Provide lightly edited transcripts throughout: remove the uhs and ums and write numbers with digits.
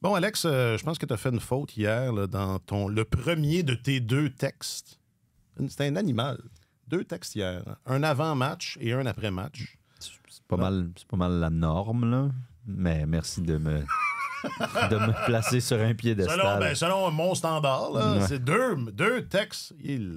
Bon, Alex, je pense que tu as fait une faute hier là, dans le premier de tes 2 textes. C'était un animal. 2 textes hier. Un avant-match et un après-match. C'est pas mal la norme, là. Mais merci de me placer sur un piédestal. Selon mon standard, là, c'est deux textes. Tu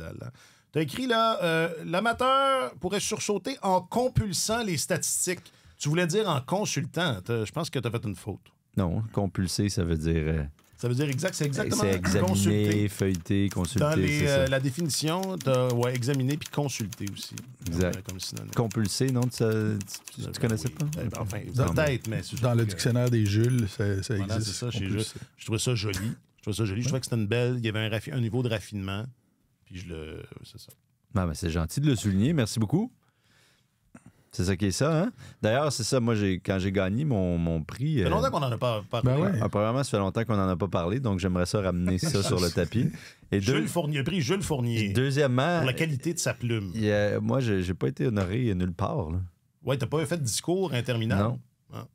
as écrit là, l'amateur pourrait sursauter en compulsant les statistiques. Tu voulais dire en consultant. Je pense que tu as fait une faute. Non, compulser, ça veut dire... Ça veut dire c'est exactement c'est examiner, consulter. feuilleter, consulter. Dans c'est ça. la définition, tu as examiner puis consulter aussi. Exact. Comme synonyme. Compulser, non? Tu connaissais pas? Enfin, peut-être, mais... Dans le dictionnaire des Jules, ça existe. Voilà, c'est ça. Je trouvais ça joli. Je trouvais que c'était une belle... Il y avait un niveau de raffinement. Puis c'est ça. Ah, ben c'est gentil de le souligner. Merci beaucoup. C'est ça qui est ça, hein? D'ailleurs, c'est ça, moi, quand j'ai gagné mon prix... Ça fait longtemps qu'on n'en a pas parlé. Ben ouais. Premièrement, ça fait longtemps qu'on n'en a pas parlé, donc j'aimerais ça ramener ça sur le tapis. Et Jules Fournier, le prix Jules Fournier. Deuxièmement... Pour la qualité de sa plume. Moi, j'ai pas été honoré nulle part, là. Ouais, t'as pas fait de discours interminable? Non. Ah.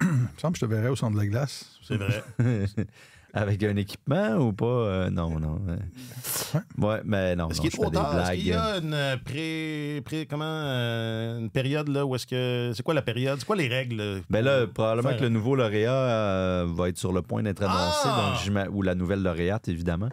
Il me semble que je te verrais au centre de la glace. C'est vrai. Avec un équipement ou pas? Non. Ouais, mais non. Est-ce qu'il est trop tard? Est-ce qu'il y a une une période là où est-ce que... C'est quoi la période? C'est quoi les règles? Ben là, probablement que le nouveau lauréat va être sur le point d'être annoncé, donc ou la nouvelle lauréate, évidemment,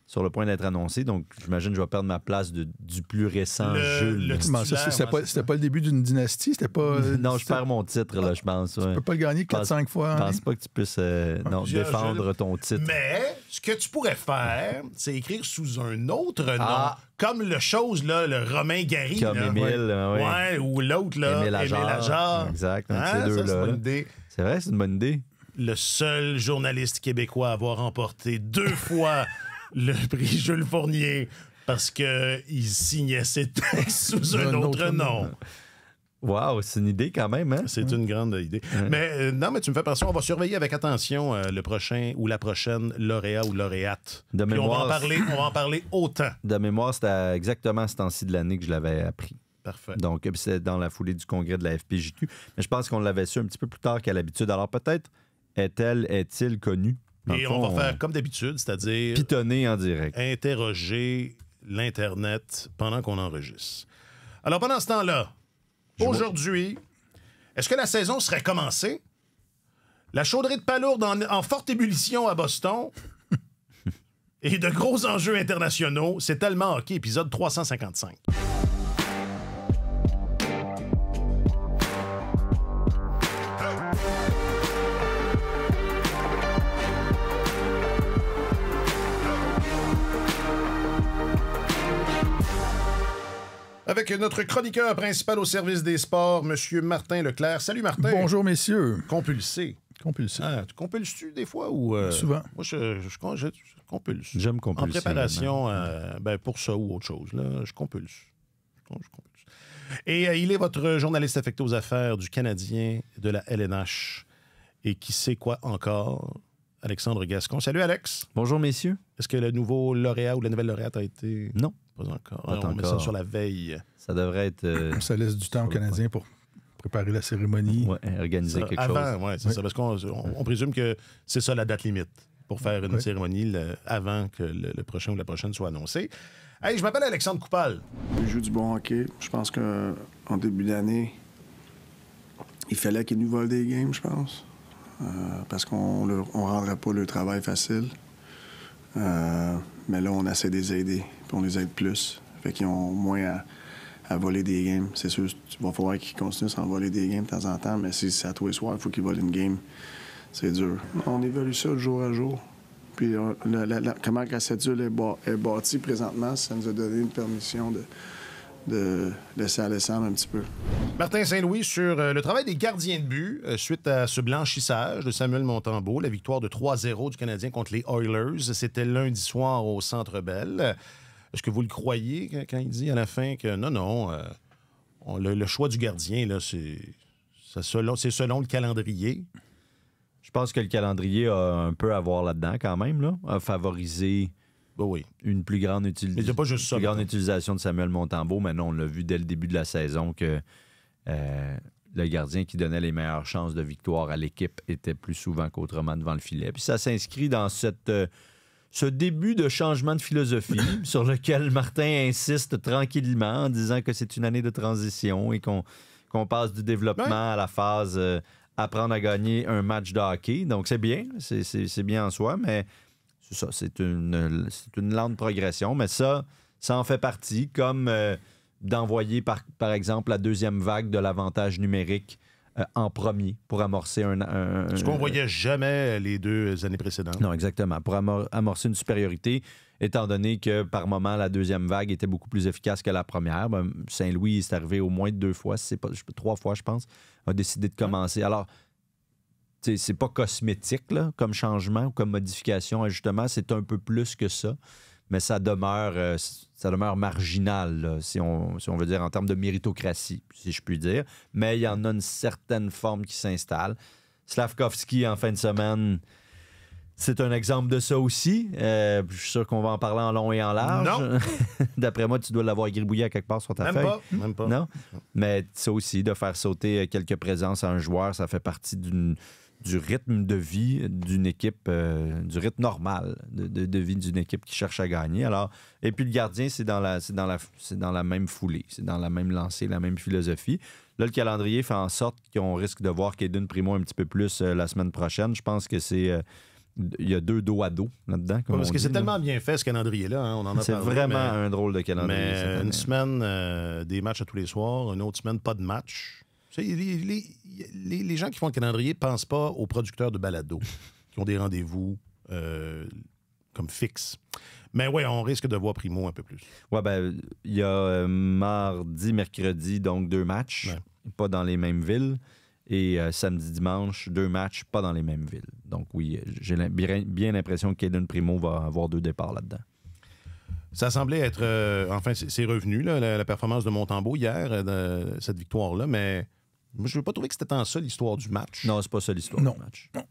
sur le point d'être annoncé. Donc, j'imagine que je vais perdre ma place du plus récent Jules. C'était pas le début d'une dynastie? C'était pas... Non, je perds mon titre, là, je pense. Tu peux pas le gagner 4-5 fois. Je pense pas que tu puisses défendre ton titre. Mais ce que tu pourrais faire, c'est écrire sous un autre nom, comme le Romain Gary. Comme là. Émile, ouais, ou l'autre, là, Émile Ajar. Exact, ces deux-là. C'est une bonne idée. C'est vrai, c'est une bonne idée. Le seul journaliste québécois à avoir remporté 2 fois le prix Jules Fournier parce qu'il signait ses textes sous un autre nom. Wow, c'est une idée quand même, hein? C'est une grande idée. Mais non, mais tu me fais penser, on va surveiller avec attention le prochain ou la prochaine lauréat ou lauréate. De mémoire, on va en parler autant. De mémoire, c'était exactement à ce temps-ci de l'année que je l'avais appris. Parfait. Donc, c'est dans la foulée du congrès de la FPJQ. Mais je pense qu'on l'avait su un petit peu plus tard qu'à l'habitude. Alors peut-être est-il connu? Et on va faire comme d'habitude, c'est-à-dire... Pitonner en direct. Interroger l'Internet pendant qu'on enregistre. Alors, pendant ce temps-là, aujourd'hui, est-ce que la saison serait commencée? La chauderie de Palourde en forte ébullition à Boston et de gros enjeux internationaux. C'est tellement hockey, épisode 355. Avec notre chroniqueur principal au service des sports, M. Martin Leclerc. Salut, Martin. Bonjour, messieurs. Compulsé. Tu compulses-tu des fois ou... Souvent. Moi, je compulse. J'aime compulser. En préparation, pour ça ou autre chose, là, je compulse. Et il est votre journaliste affecté aux affaires du Canadien, de la LNH. Et qui sait quoi encore? Alexandre Gascon. Salut, Alex. Bonjour, messieurs. Est-ce que le nouveau lauréat ou la nouvelle lauréate a été... Non. Pas encore. Pas on encore. met ça sur la veille. Ça devrait être... Ça laisse du temps aux Canadiens pour préparer la cérémonie. Ouais, organiser quelque chose. Oui, c'est ça. Parce qu'on présume que c'est ça la date limite pour faire une cérémonie avant que le prochain ou la prochaine soit annoncé. Hey, je m'appelle Alexandre Coupal. Je joue du bon hockey. Je pense qu'en début d'année, il fallait qu'ils nous volent des games, je pense. Parce qu'on ne rendrait pas le travail facile. Mais là, on essaie de les aider, puis on les aide plus. Fait qu'ils ont moins à voler des games. C'est sûr, il va falloir qu'ils continuent à s'envoler des games de temps en temps, mais si c'est à tous les soirs, il faut qu'ils volent une game. C'est dur. On évalue ça de jour à jour. Puis comment la cédule est bâtie présentement, ça nous a donné une permission de laisser aller ça un petit peu. Martin Saint-Louis sur le travail des gardiens de but suite à ce blanchissage de Samuel Montembeault, la victoire de 3-0 du Canadien contre les Oilers. C'était lundi soir au Centre Bell. Est-ce que vous le croyez quand il dit à la fin que non, le choix du gardien, là, c'est selon le calendrier? Je pense que le calendrier a un peu à voir là-dedans quand même, là, a favorisé une plus grande, utilisation de Samuel Montembeault. Mais non, on l'a vu dès le début de la saison que le gardien qui donnait les meilleures chances de victoire à l'équipe était plus souvent qu'autrement devant le filet. Puis ça s'inscrit dans ce début de changement de philosophie sur lequel Martin insiste tranquillement en disant que c'est une année de transition et qu'on passe du développement à la phase apprendre à gagner un match de hockey. Donc c'est bien, c'est bien en soi, mais c'est ça, c'est une lente progression. Mais ça en fait partie, comme d'envoyer par exemple la deuxième vague de l'avantage numérique en premier pour amorcer Ce qu'on voyait jamais les 2 années précédentes. Non, exactement. Pour amorcer une supériorité, étant donné que par moment, la deuxième vague était beaucoup plus efficace que la première. Saint-Louis est arrivé au moins 2 fois, c'est pas 3 fois, je pense, a décidé de commencer. Alors, c'est pas cosmétique là, comme changement ou comme modification, ajustement, c'est un peu plus que ça. Mais ça demeure marginal, là, si on veut dire, en termes de méritocratie, si je puis dire. Mais il y en a une certaine forme qui s'installe. Slavkovski, en fin de semaine, c'est un exemple de ça aussi. Je suis sûr qu'on va en parler en long et en large. Non. D'après moi, tu dois l'avoir gribouillé à quelque part sur ta feuille. Même pas. Non? Mais ça aussi, de faire sauter quelques présences à un joueur, ça fait partie du rythme de vie d'une équipe, du rythme normal de vie d'une équipe qui cherche à gagner. Alors, et puis le gardien, c'est dans la même foulée, c'est dans la même lancée, la même philosophie. Là, le calendrier fait en sorte qu'on risque de voir Caden Primo un petit peu plus la semaine prochaine. Je pense que c'est... il y a 2 dos à dos là-dedans. Parce que c'est tellement bien fait, ce calendrier-là. Hein, on en a c'est parlé, vraiment un drôle de calendrier. Mais une semaine, des matchs à tous les soirs, une autre semaine, pas de match. Les gens qui font le calendrier ne pensent pas aux producteurs de balado qui ont des rendez-vous comme fixes. Mais oui, on risque de voir Primo un peu plus. Oui, il y a mardi, mercredi, donc 2 matchs, pas dans les mêmes villes. Et samedi, dimanche, 2 matchs, pas dans les mêmes villes. Donc oui, j'ai bien l'impression que Caden Primo va avoir 2 départs là-dedans. Ça semblait être... enfin, c'est revenu, là, la performance de Montembeault hier, cette victoire-là, mais moi, je n'ai pas trouvé que c'était tant ça l'histoire du match. Non, c'est pas ça l'histoire du match. Non.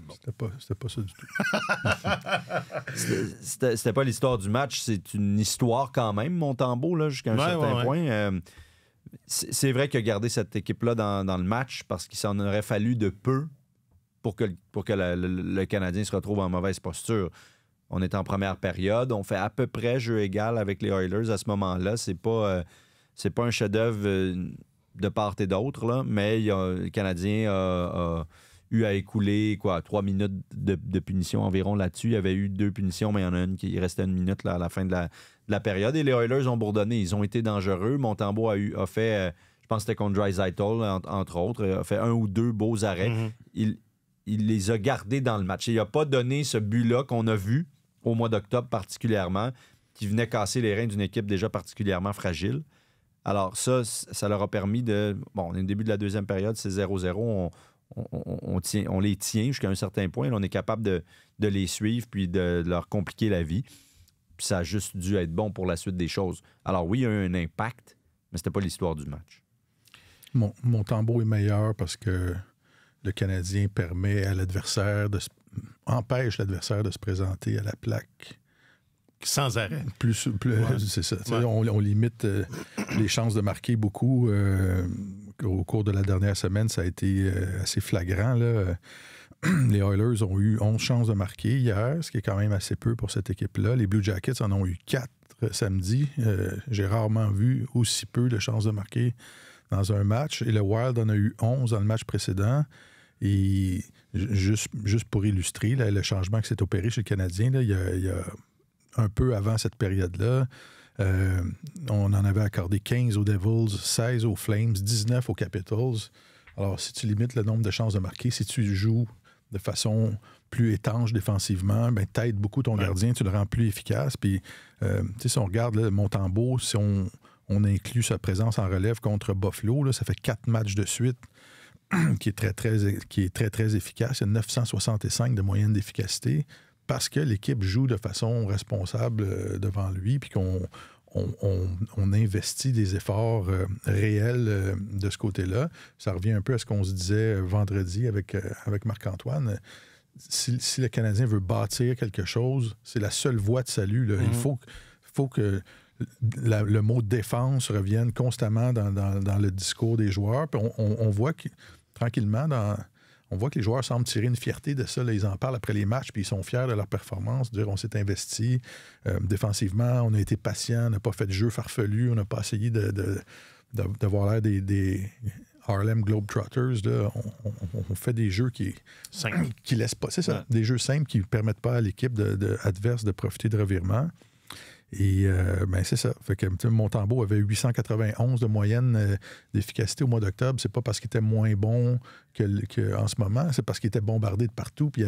C'était pas ça du tout. C'était pas l'histoire du match, c'est une histoire quand même, Montembeaut, là, jusqu'à un certain point. C'est vrai qu'il a gardé cette équipe-là dans le match parce qu'il s'en aurait fallu de peu pour que le Canadien se retrouve en mauvaise posture. On est en première période, on fait à peu près jeu égal avec les Oilers à ce moment-là. C'est pas un chef-d'œuvre de part et d'autre, là, mais le Canadien a eu à écouler 3 minutes de punition environ là-dessus. Il y avait eu 2 punitions, mais il y en a une qui restait 1 minute là, à la fin de la période. Et les Oilers ont bourdonné. Ils ont été dangereux. Montembeault a fait, je pense que c'était contre Draisaitl, entre autres, a fait 1 ou 2 beaux arrêts. Mm-hmm. Il les a gardés dans le match. Il n'a pas donné ce but-là qu'on a vu au mois d'octobre particulièrement, qui venait casser les reins d'une équipe déjà particulièrement fragile. Alors ça leur a permis de... Bon, on est au début de la deuxième période, c'est 0-0. On les tient jusqu'à un certain point. Là, on est capable de les suivre puis de leur compliquer la vie. Puis ça a juste dû être bon pour la suite des choses. Alors oui, il y a eu un impact, mais c'était pas l'histoire du match. Montembeault est meilleur parce que le Canadien permet à l'adversaire empêche l'adversaire de se présenter à la plaque. Sans arrêt. Plus c'est ça. Ouais. On limite les chances de marquer beaucoup. Au cours de la dernière semaine, ça a été assez flagrant. Là. Les Oilers ont eu 11 chances de marquer hier, ce qui est quand même assez peu pour cette équipe-là. Les Blue Jackets en ont eu 4 samedi. J'ai rarement vu aussi peu de chances de marquer dans un match. Et le Wild en a eu 11 dans le match précédent. Et juste pour illustrer là, le changement qui s'est opéré chez le Canadien, là, il y a un peu avant cette période-là, on en avait accordé 15 aux Devils, 16 aux Flames, 19 aux Capitals. Alors, si tu limites le nombre de chances de marquer, si tu joues de façon plus étanche défensivement, ben, t'aides beaucoup ton gardien, tu le rends plus efficace. Puis, si on regarde là, Montembeault, si on inclut sa présence en relève contre Buffalo, là, ça fait 4 matchs de suite qui est très efficace. Il y a 965 de moyenne d'efficacité parce que l'équipe joue de façon responsable devant lui puis qu'on investit des efforts réels de ce côté-là. Ça revient un peu à ce qu'on se disait vendredi avec Marc-Antoine. Si le Canadien veut bâtir quelque chose, c'est la seule voie de salut. Là. Il faut que le mot défense revienne constamment dans le discours des joueurs. Puis on voit que, tranquillement, on voit que les joueurs semblent tirer une fierté de ça. Là, ils en parlent après les matchs, puis ils sont fiers de leur performance. Dire on s'est investi défensivement, on a été patient, on n'a pas fait de jeu farfelu, on n'a pas essayé d'avoir l'air des Harlem Globetrotters. Là. On fait des jeux qui laissent pas. C'est ça, des jeux simples qui ne permettent pas à l'équipe adverse de profiter de revirements. Et c'est ça. Fait que Montembeault avait 891 de moyenne d'efficacité au mois d'octobre. C'est pas parce qu'il était moins bon qu'en ce moment, c'est parce qu'il était bombardé de partout. Puis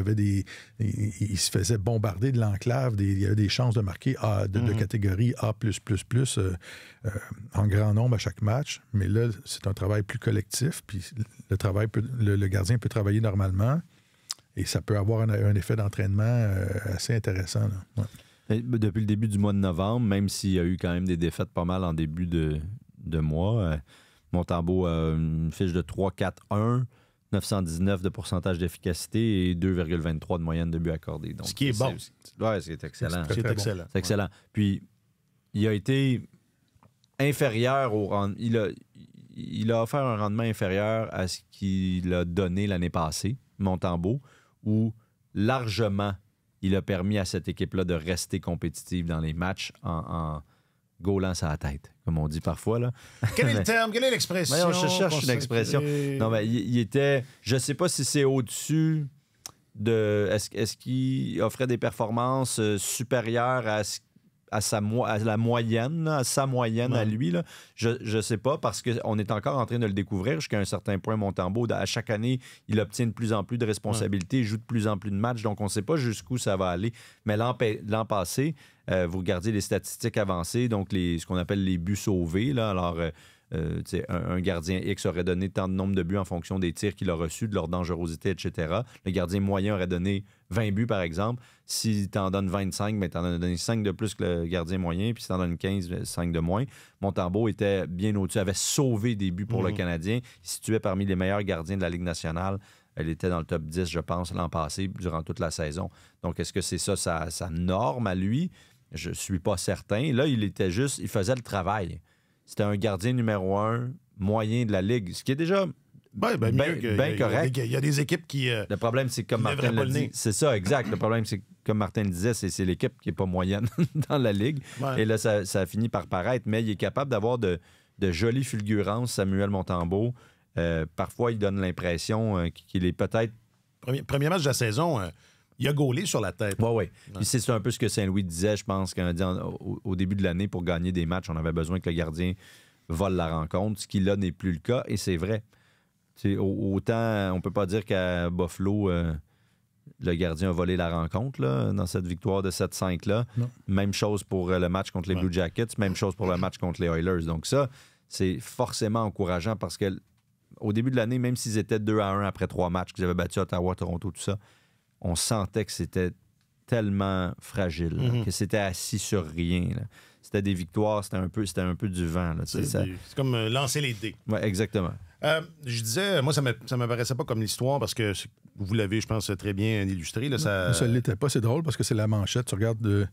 il se faisait bombarder de l'enclave. Il y avait des chances de marquer de catégorie A++, en grand nombre à chaque match. Mais là, c'est un travail plus collectif. Puis le gardien peut travailler normalement. Et ça peut avoir un effet d'entraînement assez intéressant. Là. Ouais. Depuis le début du mois de novembre, même s'il y a eu quand même des défaites pas mal en début de mois, Montembeault a une fiche de 3-4-1, 919 de pourcentage d'efficacité et 2,23 de moyenne de buts accordés. Donc, ce qui est bon. Oui, c'est excellent. C'est excellent. Bon. C'est excellent. Puis, il a été inférieur au rendement. Il a offert un rendement inférieur à ce qu'il a donné l'année passée, Montembeault, où largement il a permis à cette équipe-là de rester compétitive dans les matchs en gaulant sa tête, comme on dit parfois. Là. Quel est le terme? Quelle est l'expression? Je cherche une expression. Non, mais il était... Je ne sais pas si c'est au-dessus de... Est-ce qu'il offrait des performances supérieures à la moyenne, à sa moyenne à lui? Là. Je ne sais pas, parce qu'on est encore en train de le découvrir jusqu'à un certain point. Montembeault, à chaque année, il obtient de plus en plus de responsabilités, il joue de plus en plus de matchs, donc on ne sait pas jusqu'où ça va aller. Mais l'an passé, vous regardez les statistiques avancées, donc ce qu'on appelle les buts sauvés. Là, alors, un gardien X aurait donné tant de nombre de buts en fonction des tirs qu'il a reçus, de leur dangerosité, etc. Le gardien moyen aurait donné 20 buts, par exemple. Si tu en donnes 25, tu en as donné 5 de plus que le gardien moyen, puis si tu en donnes 15, 5 de moins. Montembeault était bien au-dessus, avait sauvé des buts pour le Canadien. Il se situait parmi les meilleurs gardiens de la Ligue nationale. Elle était dans le top 10, je pense, l'an passé, durant toute la saison. Donc, est-ce que c'est ça sa norme à lui? Je ne suis pas certain. Là, il faisait le travail. C'était un gardien numéro 1 moyen de la Ligue, ce qui est déjà bien correct. Il y a des équipes qui... le problème, c'est comme Martin le dit. C'est ça, exact. Le problème, c'est comme Martin le disait, c'est l'équipe qui n'est pas moyenne dans la Ligue. Ouais. Et là, ça a fini par paraître. Mais il est capable d'avoir de jolies fulgurances, Samuel Montembeault. Parfois, il donne l'impression qu'il est peut-être... Premier match de la saison... il a gaulé sur la tête. Oui. Puis c'est un peu ce que Saint-Louis disait, je pense, au début de l'année, pour gagner des matchs, on avait besoin que le gardien vole la rencontre, ce qui, là, n'est plus le cas, et c'est vrai. Autant, on peut pas dire qu'à Buffalo, le gardien a volé la rencontre, là, dans cette victoire de 7-5-là. Non. Même chose pour le match contre les Blue Jackets, même chose pour le match contre les Oilers. Donc ça, c'est forcément encourageant, parce que au début de l'année, même s'ils étaient 2-1 après 3 matchs, qu'ils avaient battu Ottawa, Toronto, tout ça, on sentait que c'était tellement fragile, que c'était assis sur rien. Là. C'était des victoires, c'était un peu du vent. Là, c'est comme lancer les dés. Oui, exactement. Je disais, moi, ça ne m'apparaissait pas comme l'histoire, parce que vous l'avez, je pense, très bien illustré. Là, ça ne l'était pas. C'est drôle parce que c'est la manchette. Tu regardes...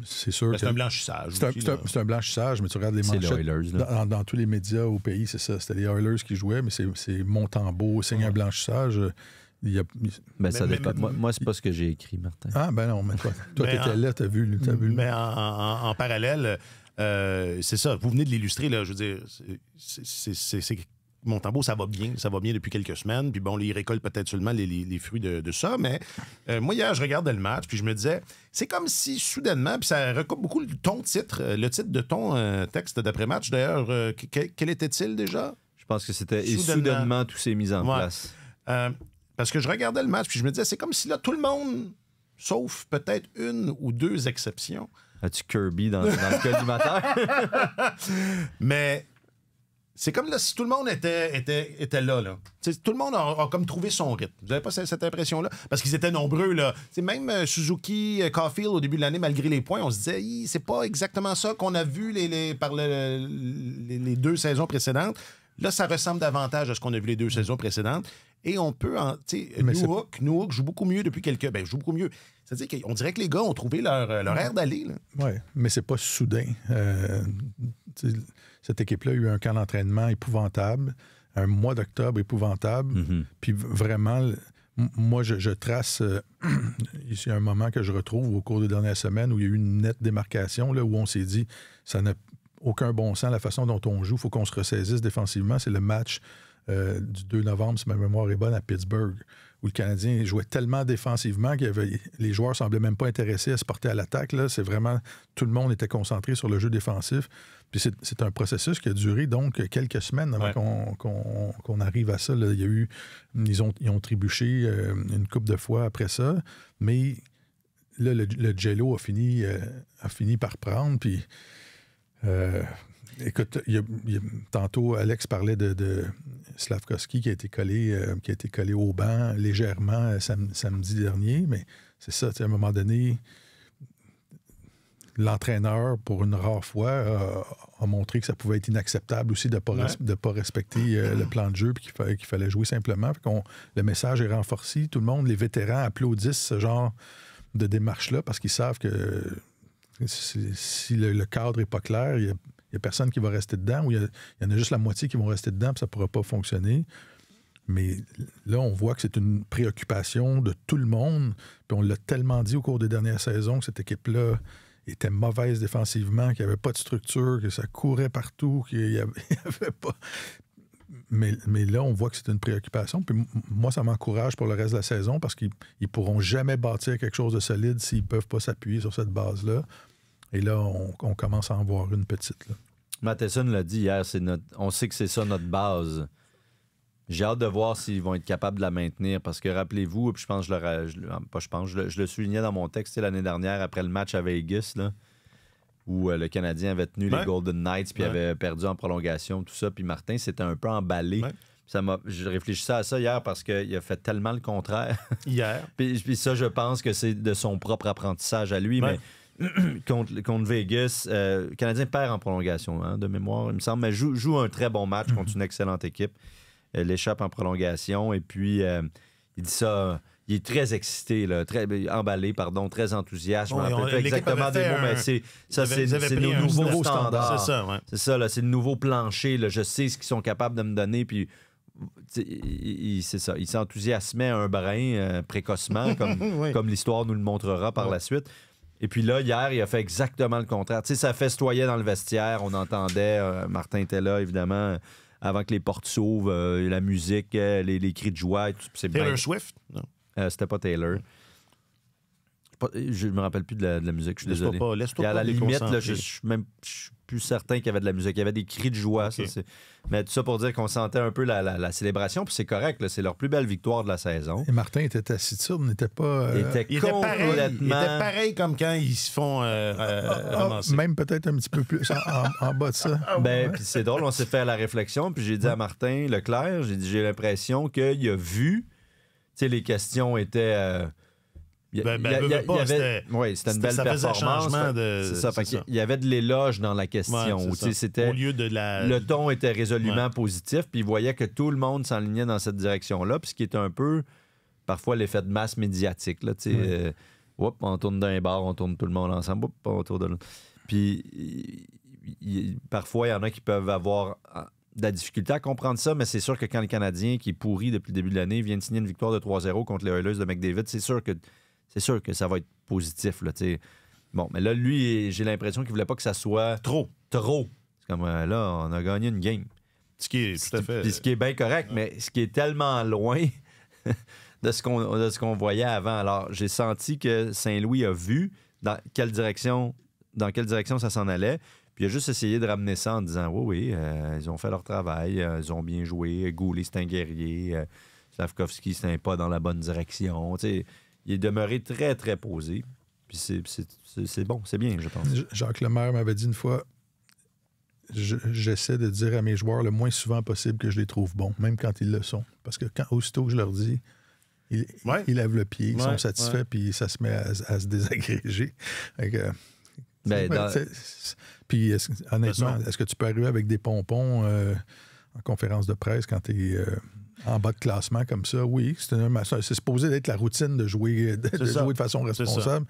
C'est sûr. C'est un blanchissage. C'est un blanchissage, mais tu regardes les manchettes. C'est les Oilers. Dans tous les médias au pays, c'est ça. C'était les Oilers qui jouaient, mais c'est Montembeault, signe un blanchissage. Ça dépend. Moi, c'est pas ce que j'ai écrit, Martin. Ah, ben non, mais toi t'étais là, t'as vu. Mais en parallèle, c'est ça. Vous venez de l'illustrer, là. Je veux dire, c'est Montembeault, ça va bien depuis quelques semaines. Puis bon, il récolte peut-être seulement les fruits de ça. Mais moi, hier, je regardais le match, puis je me disais, c'est comme si soudainement, puis ça recoupe beaucoup le titre de ton texte d'après-match. D'ailleurs, quel était-il déjà? Je pense que c'était soudainement tout s'est mis en place. Parce que je regardais le match, puis je me disais, c'est comme si là, tout le monde, sauf peut-être une ou deux exceptions. As-tu Kirby dans le collimateur? Mais c'est comme là, si tout le monde était là. T'sais, tout le monde a comme trouvé son rythme. Vous n'avez pas cette impression-là? Parce qu'ils étaient nombreux. Là. T'sais, même Suzuki, Caulfield, au début de l'année, malgré les points, on se disait, c'est pas exactement ça qu'on a vu par les 2 saisons précédentes. Là, ça ressemble davantage à ce qu'on a vu les 2 saisons précédentes. Et on peut... Newhook joue beaucoup mieux depuis quelques... joue beaucoup mieux. C'est-à-dire qu'on dirait que les gars ont trouvé leur air d'aller. Oui, mais c'est pas soudain. Cette équipe-là a eu un camp d'entraînement épouvantable, un mois d'octobre épouvantable. Puis vraiment, moi, je trace... ici un moment que je retrouve au cours des dernières semaines où il y a eu une nette démarcation, là, où on s'est dit, ça n'a aucun bon sens, la façon dont on joue, il faut qu'on se ressaisisse défensivement. C'est le match du 2 novembre, si ma mémoire est bonne, à Pittsburgh, où le Canadien jouait tellement défensivement que les joueurs ne semblaient même pas intéressés à se porter à l'attaque. Là. C'est vraiment, tout le monde était concentré sur le jeu défensif. Puis c'est un processus qui a duré donc quelques semaines avant qu'on arrive à ça. Là. Il y a eu, ils ont trébuché une couple de fois après ça, mais là, le jello a fini par prendre. Puis écoute, tantôt, Alex parlait de Slavkovski qui a été collé au banc légèrement samedi dernier, mais c'est ça, à un moment donné, l'entraîneur, pour une rare fois, a montré que ça pouvait être inacceptable aussi de ne pas respecter le plan de jeu et qu'il fallait jouer simplement. Le message est renforcé. Tout le monde, les vétérans, applaudissent ce genre de démarche-là parce qu'ils savent que si le cadre n'est pas clair, il n'y a personne qui va rester dedans, ou il y en a juste la moitié qui vont rester dedans, puis ça ne pourra pas fonctionner. Mais là, on voit que c'est une préoccupation de tout le monde. Puis on l'a tellement dit au cours des dernières saisons que cette équipe-là était mauvaise défensivement, qu'il n'y avait pas de structure, que ça courait partout, qu'il n'y avait pas... Mais là, on voit que c'est une préoccupation. Puis moi, ça m'encourage pour le reste de la saison parce qu'ils ne pourront jamais bâtir quelque chose de solide s'ils ne peuvent pas s'appuyer sur cette base-là. Et là, on commence à en voir une petite. Là. Matheson l'a dit hier, on sait que c'est ça notre base. J'ai hâte de voir s'ils vont être capables de la maintenir parce que rappelez-vous, puis je le soulignais dans mon texte l'année dernière après le match à Vegas, là, où le Canadien avait tenu les Golden Knights puis avait perdu en prolongation, tout ça. Puis Martin s'était un peu emballé. Ouais. Je réfléchissais à ça hier parce qu'il a fait tellement le contraire. Hier. puis ça, je pense que c'est de son propre apprentissage à lui, mais contre Vegas, le Canadien perd en prolongation, de mémoire, il me semble, mais joue un très bon match contre une excellente équipe. L'échappe en prolongation, et puis il dit ça, il est très excité, là, très emballé, très enthousiaste. Je me rappelle pas exactement des mots, mais c'est nos nouveaux standards. C'est ça, ouais. C'est ça, là, c'est le nouveau plancher. Là, je sais ce qu'ils sont capables de me donner, puis c'est ça. Il s'enthousiasmait un brin précocement, comme l'histoire nous le montrera par la suite. Et puis là, hier, il a fait exactement le contraire. Tu sais, ça festoyait dans le vestiaire, on entendait, Martin était là, évidemment, avant que les portes s'ouvrent, la musique, les cris de joie. Taylor Swift? Non. C'était pas Taylor. Je me rappelle plus de la musique, je suis désolé. Laisse-toi à la limite, là, je suis plus certain qu'il y avait de la musique. Il y avait des cris de joie. Okay. Mais tout ça pour dire qu'on sentait un peu la célébration, puis c'est correct, là, c'est leur plus belle victoire de la saison. Et Martin était taciturne, n'était pas... Il était pareil comme quand ils se font ramasser. Même peut-être un petit peu plus en bas de ça. Puis c'est drôle, on s'est fait à la réflexion, puis j'ai dit à Martin Leclerc, j'ai l'impression qu'il a vu, tu sais, les questions étaient... c'était une belle performance. C'est ça. Il y avait de l'éloge dans la question. Au lieu de le ton était résolument positif, puis il voyait que tout le monde s'enlignait dans cette direction-là, puis ce qui est un peu, parfois, l'effet de masse médiatique. Là, on tourne d'un bar, on tourne tout le monde ensemble, on tourne de l'autre. Puis parfois, il y en a qui peuvent avoir de la difficulté à comprendre ça, mais c'est sûr que quand le Canadien, qui est pourri depuis le début de l'année, vient de signer une victoire de 3-0 contre les Oilers de McDavid, c'est sûr que ça va être positif. Là, bon, mais là, lui, j'ai l'impression qu'il voulait pas que ça soit trop. C'est comme, là, on a gagné une game. Ce qui est tout à fait... Puis ce qui est bien correct, mais ce qui est tellement loin de ce qu'on voyait avant. Alors, j'ai senti que Saint-Louis a vu dans quelle direction ça s'en allait. Puis il a juste essayé de ramener ça en disant, oui, ils ont fait leur travail, ils ont bien joué, Goulet, c'est un guerrier, Slavkovski, c'est un pas dans la bonne direction. Il est demeuré très, très posé. Puis c'est bon, c'est bien, je pense. Jacques Lemaire m'avait dit une fois, j'essaie de dire à mes joueurs le moins souvent possible que je les trouve bons, même quand ils le sont. Parce que aussitôt que je leur dis, ils lèvent le pied, ils sont satisfaits, puis ça se met à se désagréger. Puis honnêtement, est-ce que tu peux arriver avec des pompons en conférence de presse quand tu es En bas de classement comme ça, oui. C'est supposé d'être la routine de jouer de façon responsable.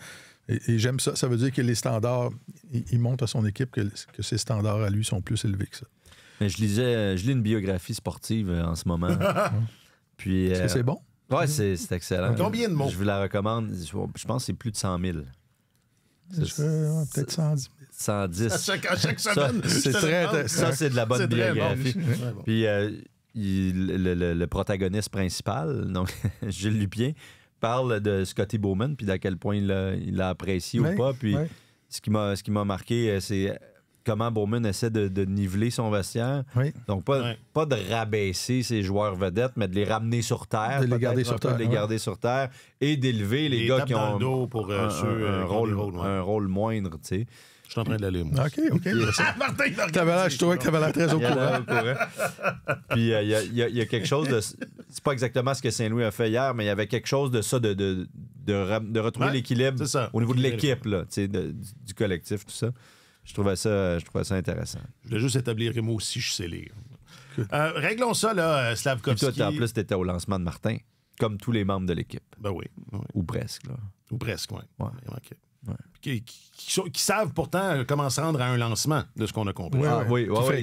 Et j'aime ça. Ça veut dire que les standards, il montre à son équipe que ses standards à lui sont plus élevés que ça. Mais je lis une biographie sportive en ce moment. Puis, est-ce que c'est bon? Oui, c'est excellent. Combien de mots? Je vous la recommande. Je pense que c'est plus de 100 000. Peut-être 110 000. 110. À chaque semaine. Ça, c'est de la bonne biographie. Bon. Puis le protagoniste principal, donc Gilles Lupien, parle de Scotty Bowman, puis d'à quel point il l'a apprécié ou pas. Puis ce qui m'a marqué, c'est comment Bowman essaie de niveler son vestiaire. Oui. Donc, pas de rabaisser ses joueurs vedettes, mais de les ramener sur terre. De les garder sur terre. De les garder sur terre et d'élever les gars qui ont le dos pour un rôle moindre, tu sais. Je suis en train de l'aller, moi. OK. Martin, je trouvais que tu avais l'air très au courant. Puis il y a quelque chose de... C'est pas exactement ce que Saint-Louis a fait hier, mais il y avait quelque chose de ça, de retrouver l'équilibre au niveau de l'équipe, là, du collectif, tout ça. Je trouvais ça intéressant. Je voulais juste établir que moi aussi, je sais lire. Réglons ça, là, Slavkovski. Et toi, en plus, tu étais au lancement de Martin, comme tous les membres de l'équipe. Ben oui. Ou presque, là. Ou presque, oui. Ouais. Okay. Ouais. Qui savent pourtant comment se rendre à un lancement, de ce qu'on a compris.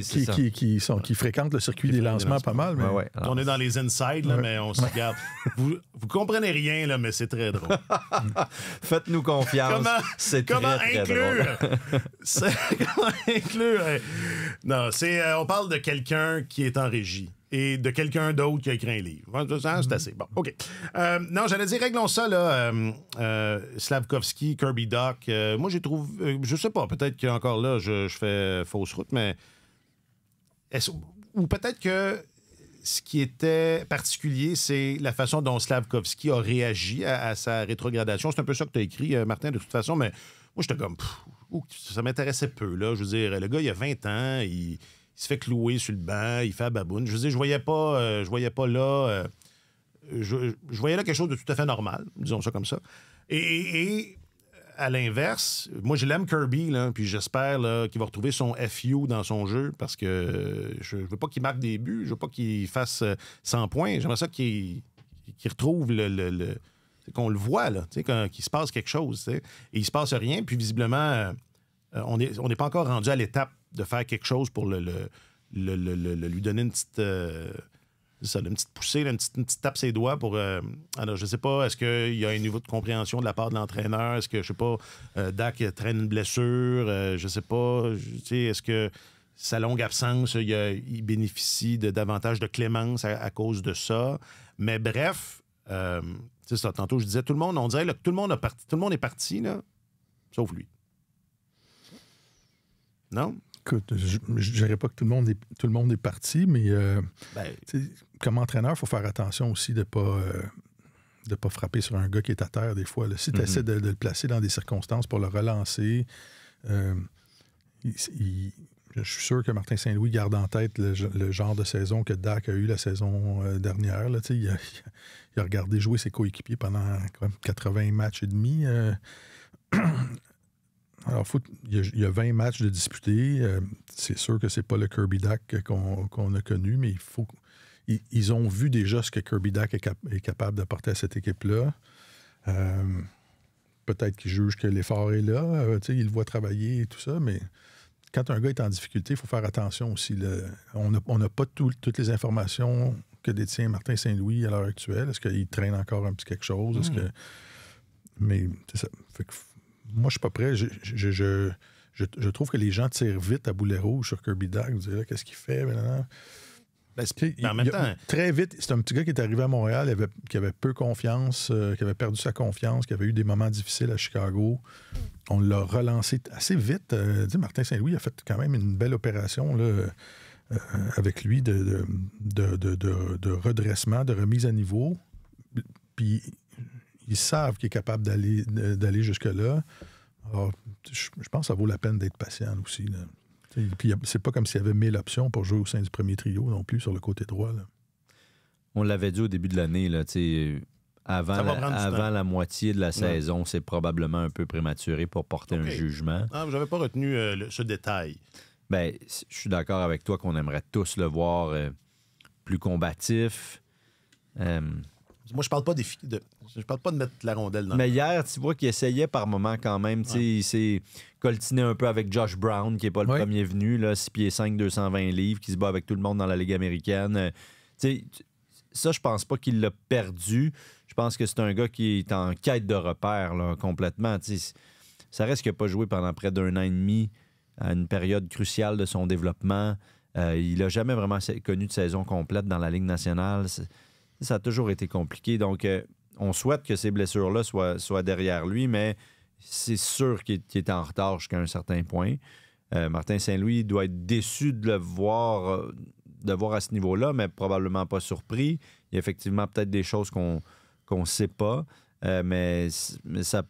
Qui fréquentent le circuit des lancements pas mal. Mais... On est dans les inside, là, mais on se regarde. Vous comprenez rien, là, mais c'est très drôle. Faites-nous confiance. Comment inclure? Comment inclure? Non, on parle de quelqu'un qui est en régie et de quelqu'un d'autre qui a écrit un livre. C'est assez. Bon, OK. Non, j'allais dire, réglons ça, là. Slavkovski, Kirby Dach. Moi, j'ai trouvé... je sais pas, peut-être qu'encore là, je fais fausse route, mais... Ou peut-être que ce qui était particulier, c'est la façon dont Slavkovski a réagi à sa rétrogradation. C'est un peu ça que tu as écrit, Martin, de toute façon, mais moi, j'étais comme... ça m'intéressait peu, là. Je veux dire, le gars, il a 20 ans, il se fait clouer sur le banc, il fait la baboune. Je veux dire, je voyais pas là... je voyais là quelque chose de tout à fait normal, disons ça comme ça. Et à l'inverse, moi, je l'aime Kirby, là, puis j'espère là, qu'il va retrouver son FU dans son jeu, parce que je veux pas qu'il marque des buts, je veux pas qu'il fasse 100 points. J'aimerais ça qu'il retrouve qu'on le voit, là, qu'il se passe quelque chose. T'sais. Et il se passe rien, puis visiblement, on n'est pas encore rendu à l'étape de faire quelque chose pour lui donner une petite... une petite poussée, une petite tape ses doigts pour... alors, je sais pas, est-ce qu'il y a un niveau de compréhension de la part de l'entraîneur? Est-ce que, je sais pas, Dach traîne une blessure? Je sais pas, est-ce que sa longue absence, il bénéficie de davantage de clémence à cause de ça? Mais bref, c'est ça, tantôt je disais, on dirait là, que tout le monde est parti, là, sauf lui. Non? Écoute, je ne dirais pas que tout le monde est parti, mais comme entraîneur, il faut faire attention aussi de ne pas frapper sur un gars qui est à terre des fois. Là. Si tu essaies de le placer dans des circonstances pour le relancer, je suis sûr que Martin Saint-Louis garde en tête le genre de saison que Dach a eu la saison dernière. Là. Il a regardé jouer ses coéquipiers pendant 80 matchs et demi. Alors, il y a 20 matchs de disputés. C'est sûr que c'est pas le Kirby Dach qu'on a connu, mais ils ont vu déjà ce que Kirby Dach est capable d'apporter à cette équipe-là. Peut-être qu'ils jugent que l'effort est là. Ils le voient travailler et tout ça, mais quand un gars est en difficulté, il faut faire attention aussi. On n'a pas toutes les informations que détient Martin Saint-Louis à l'heure actuelle. Est-ce qu'il traîne encore un petit quelque chose? Mais c'est ça. Fait que, moi, je suis pas prêt. Je trouve que les gens tirent vite à boulet rouge sur Kirby Dach. Vous direz, qu'est-ce qu'il fait? En même temps... Très vite, c'est un petit gars qui est arrivé à Montréal, qui avait peu confiance, qui avait perdu sa confiance, qui avait eu des moments difficiles à Chicago. On l'a relancé assez vite. Martin Saint-Louis a fait quand même une belle opération là, avec lui de redressement, de remise à niveau. Puis... ils savent qu'il est capable d'aller jusque-là. Alors, je pense que ça vaut la peine d'être patient aussi. Là. Puis c'est pas comme s'il y avait 1000 options pour jouer au sein du premier trio non plus sur le côté droit. Là. On l'avait dit au début de l'année, là, avant la moitié de la saison, c'est probablement un peu prématuré pour porter un jugement. Ah, j'avais pas retenu ce détail. Ben, je suis d'accord avec toi qu'on aimerait tous le voir plus combatif. Moi, je parle pas je parle pas de mettre la rondelle dans Mais hier, tu vois qu'il essayait par moment quand même. Il s'est coltiné un peu avec Josh Brown, qui n'est pas le premier venu, là, 6 pieds 5, 220 livres, qui se bat avec tout le monde dans la Ligue américaine. Ça, je pense pas qu'il l'a perdu. Je pense que c'est un gars qui est en quête de repères là, complètement. Ça reste qu'il n'a pas joué pendant près d'1 an et demi à une période cruciale de son développement. Il n'a jamais vraiment connu de saison complète dans la Ligue nationale. Ça a toujours été compliqué. Donc, on souhaite que ces blessures-là soient derrière lui, mais c'est sûr qu'il est en retard jusqu'à un certain point. Martin Saint-Louis doit être déçu de le voir, à ce niveau-là, mais probablement pas surpris. Il y a effectivement peut-être des choses qu'on ne sait pas, mais ça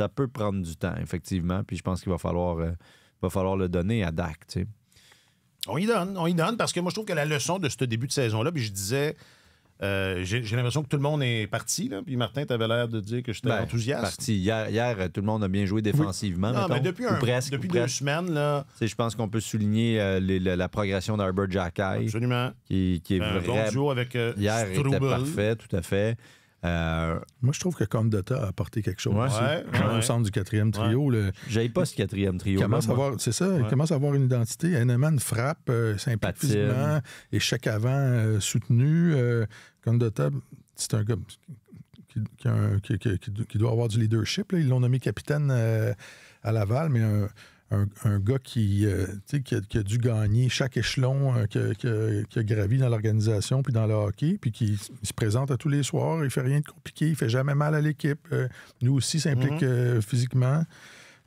peut prendre du temps, effectivement. Puis je pense qu'il va falloir le donner à Dak. Tu sais. On y donne, parce que moi, je trouve que la leçon de ce début de saison-là, puis je disais... j'ai l'impression que tout le monde est parti. Là. Puis Martin, tu avais l'air de dire que j'étais enthousiaste. Parti. Hier, tout le monde a bien joué défensivement. Non, mais depuis 2 semaines. Là... Je pense qu'on peut souligner la progression d'Arbor Jackay. Absolument. Qui est un bon duo avec hier était parfait, tout à fait. Moi, je trouve que Condotta a apporté quelque chose. Au centre du 4e trio. J'aille pas ce 4e trio. Il commence à avoir une identité. Heinemann frappe, s'implique physiquement, échec avant soutenu. Condotta, c'est un gars qui doit avoir du leadership. Là. Ils l'ont nommé capitaine à Laval, mais un gars qui a dû gagner chaque échelon qui a gravi dans l'organisation puis dans le hockey, puis qui se présente à tous les soirs. Il fait rien de compliqué, il fait jamais mal à l'équipe. Nous aussi, s'implique physiquement.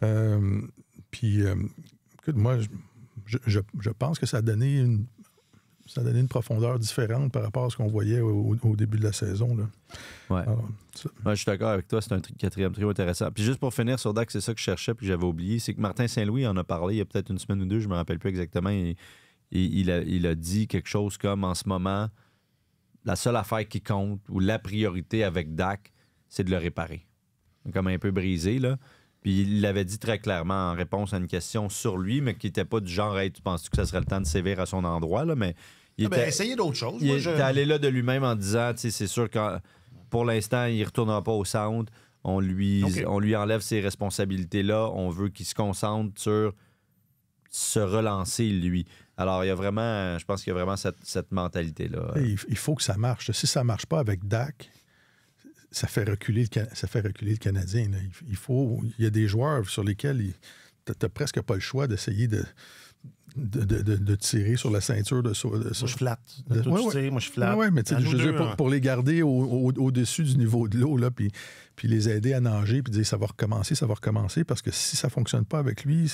Écoute, moi, je pense que ça a donné une profondeur différente par rapport à ce qu'on voyait au début de la saison. Là. Ouais. Alors, je suis d'accord avec toi, c'est un 4e trio intéressant. Puis juste pour finir sur Dak, c'est ça que je cherchais puis que j'avais oublié, c'est que Martin Saint-Louis en a parlé il y a peut-être une semaine ou deux, je me rappelle plus exactement, et il a dit quelque chose comme en ce moment, la seule affaire qui compte ou la priorité avec Dak, c'est de le réparer. Comme un peu brisé, là. Puis il l'avait dit très clairement en réponse à une question sur lui, mais qui n'était pas du genre hey, tu penses que ça serait le temps de sévir à son endroit, là, mais essayez d'autres choses. Il était allé là de lui-même en disant c'est sûr que pour l'instant, il ne retournera pas au centre. On lui enlève ses responsabilités-là. On veut qu'il se concentre sur se relancer, lui. Alors, je pense qu'il y a vraiment cette mentalité-là. Il faut que ça marche. Si ça ne marche pas avec Dak, ça fait reculer le Canadien. Là. Il y a des joueurs sur lesquels tu n'as presque pas le choix d'essayer de tirer sur la ceinture de moi, je flatte. Moi, je flatte. Oui, mais je veux dire, pour les garder au-dessus du niveau de l'eau, là, puis les aider à nager, puis dire ça va recommencer, parce que si ça ne fonctionne pas avec lui,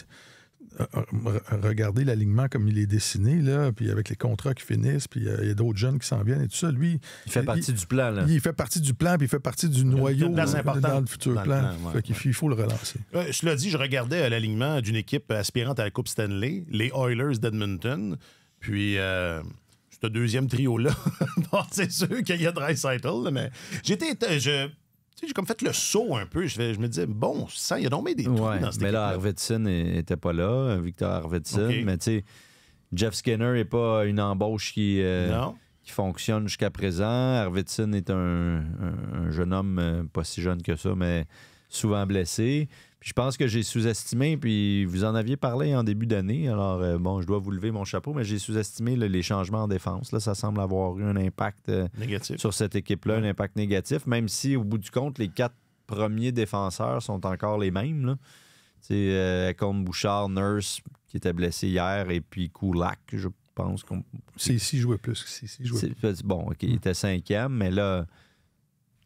regardez l'alignement comme il est dessiné, là, puis avec les contrats qui finissent, puis il y a d'autres jeunes qui s'en viennent et tout ça. Lui, il fait partie du plan. Là. Il fait partie du plan, puis il fait partie du noyau dans le futur plan. Il faut le relancer. Cela dit, je regardais l'alignement d'une équipe aspirante à la Coupe Stanley, les Oilers d'Edmonton, puis ce deuxième trio-là, bon, c'est sûr qu'il y a Draisaitl, mais j'ai comme fait le saut un peu. Je me disais, bon, ça, il y a donc des trous dans cette équipe. Mais là, Arvidsson n'était pas là, Victor Arvidsson. Okay. Mais tu sais, Jeff Skinner n'est pas une embauche qui fonctionne jusqu'à présent. Arvidsson est un jeune homme, pas si jeune que ça, mais souvent blessé. Puis je pense que j'ai sous-estimé, puis vous en aviez parlé en début d'année, alors je dois vous lever mon chapeau, mais j'ai sous-estimé les changements en défense. Là, ça semble avoir eu un impact négatif sur cette équipe-là, un impact négatif, même si au bout du compte, les 4 premiers défenseurs sont encore les mêmes. Là. Comme Bouchard, Nurse, qui était blessé hier, et puis Kulak, je pense. S'il jouait plus. Bon, OK, il était 5e, mais là,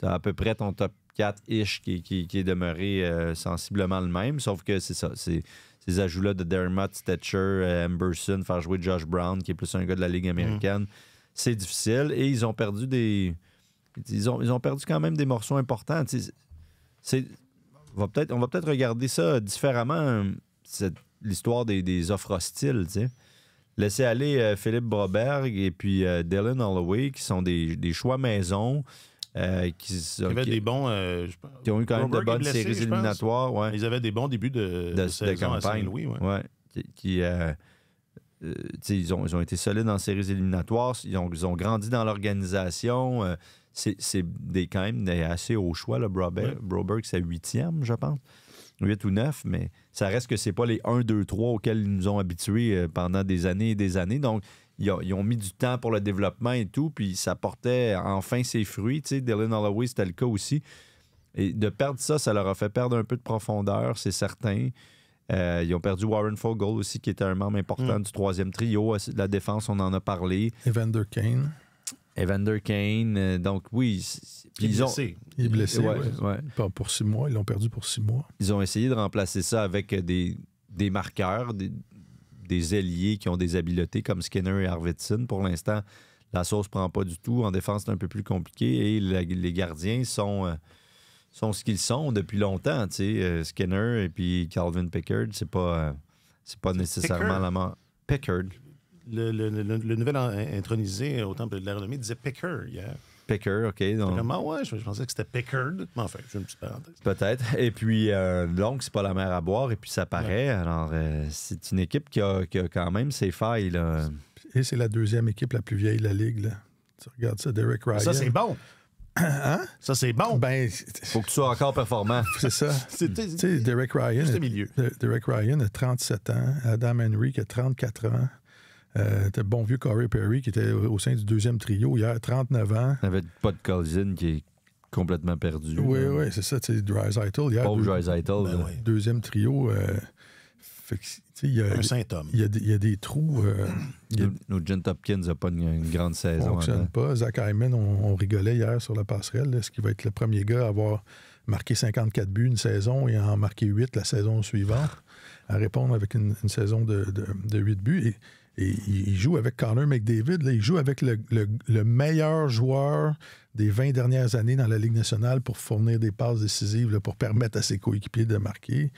tu as à peu près ton top 4-ish qui est demeuré sensiblement le même, sauf que c'est ça, ces ajouts-là de Dermott, Stetcher, Emberson, faire jouer Josh Brown, qui est plus un gars de la Ligue américaine, c'est difficile, et ils ont perdu ils ont perdu quand même des morceaux importants. On va peut-être regarder ça différemment, l'histoire des offres hostiles, tu sais. Laisser aller Philippe Broberg et puis Dylan Holloway, qui sont des choix maison, qui ont eu quand même de bonnes séries éliminatoires. Ouais. Ils avaient des bons débuts de saison campagne. à Saint-Louis. Qui ils ont été solides en séries éliminatoires. Ils ont grandi dans l'organisation. C'est quand même assez haut choix. Là, Broberg, c'est 8e, je pense. 8 ou 9, mais ça reste que c'est pas les 1, 2, 3 auxquels ils nous ont habitués pendant des années et des années. Donc, ils ont mis du temps pour le développement et tout, puis ça portait enfin ses fruits. Tu sais, Dylan Holloway, c'était le cas aussi. Et de perdre ça leur a fait perdre un peu de profondeur, c'est certain. Ils ont perdu Warren Fogle aussi, qui était un membre important du troisième trio. La défense, on en a parlé. Evander Kane. Donc, oui. Il est blessé. Ouais. Pour 6 mois. Ils l'ont perdu pour 6 mois. Ils ont essayé de remplacer ça avec des marqueurs, des ailiers qui ont des habiletés comme Skinner et Arvidsson. Pour l'instant, la sauce ne prend pas du tout. En défense, c'est un peu plus compliqué. Et les gardiens sont ce qu'ils sont depuis longtemps. Skinner et puis Calvin Pickard, c'est pas nécessairement la mort. Pickard. Le nouvel intronisé au Temple de la Renommée disait Pickard hier. Pickard, OK. Donc... je pensais que c'était Pickard. Mais enfin, j'ai une petite parenthèse. Peut-être. Et puis, donc, c'est pas la mer à boire, et puis ça paraît. Ouais. Alors, c'est une équipe qui a quand même ses failles. Là. Et c'est la 2e équipe la plus vieille de la Ligue. Là. Tu regardes ça, Derek Ryan. Ça, c'est bon. Hein? Ça, c'est bon. Ben, faut que tu sois encore performant. C'est ça. Tu sais, Derek Ryan. Derek Ryan a 37 ans. Adam Henry a 34 ans. T'as le bon vieux Corey Perry qui était au sein du 2e trio hier, 39 ans. Il n'y avait pas de Cousin qui est complètement perdu. Oui, c'est ça. Tu sais, Draisaitl hier. Pauvre Draisaitl. 2e trio. Il y a un symptôme. Il y a des trous. Nugent Hopkins n'a pas une grande saison. Ça ne fonctionne pas. Zach Hyman, on rigolait hier sur la passerelle. Est-ce qu'il va être le premier gars à avoir marqué 54 buts une saison et en marqué 8 la saison suivante, à répondre avec une saison de 8 buts. Et il joue avec Connor McDavid. Là, il joue avec le meilleur joueur des 20 dernières années dans la Ligue nationale pour fournir des passes décisives, là, pour permettre à ses coéquipiers de marquer.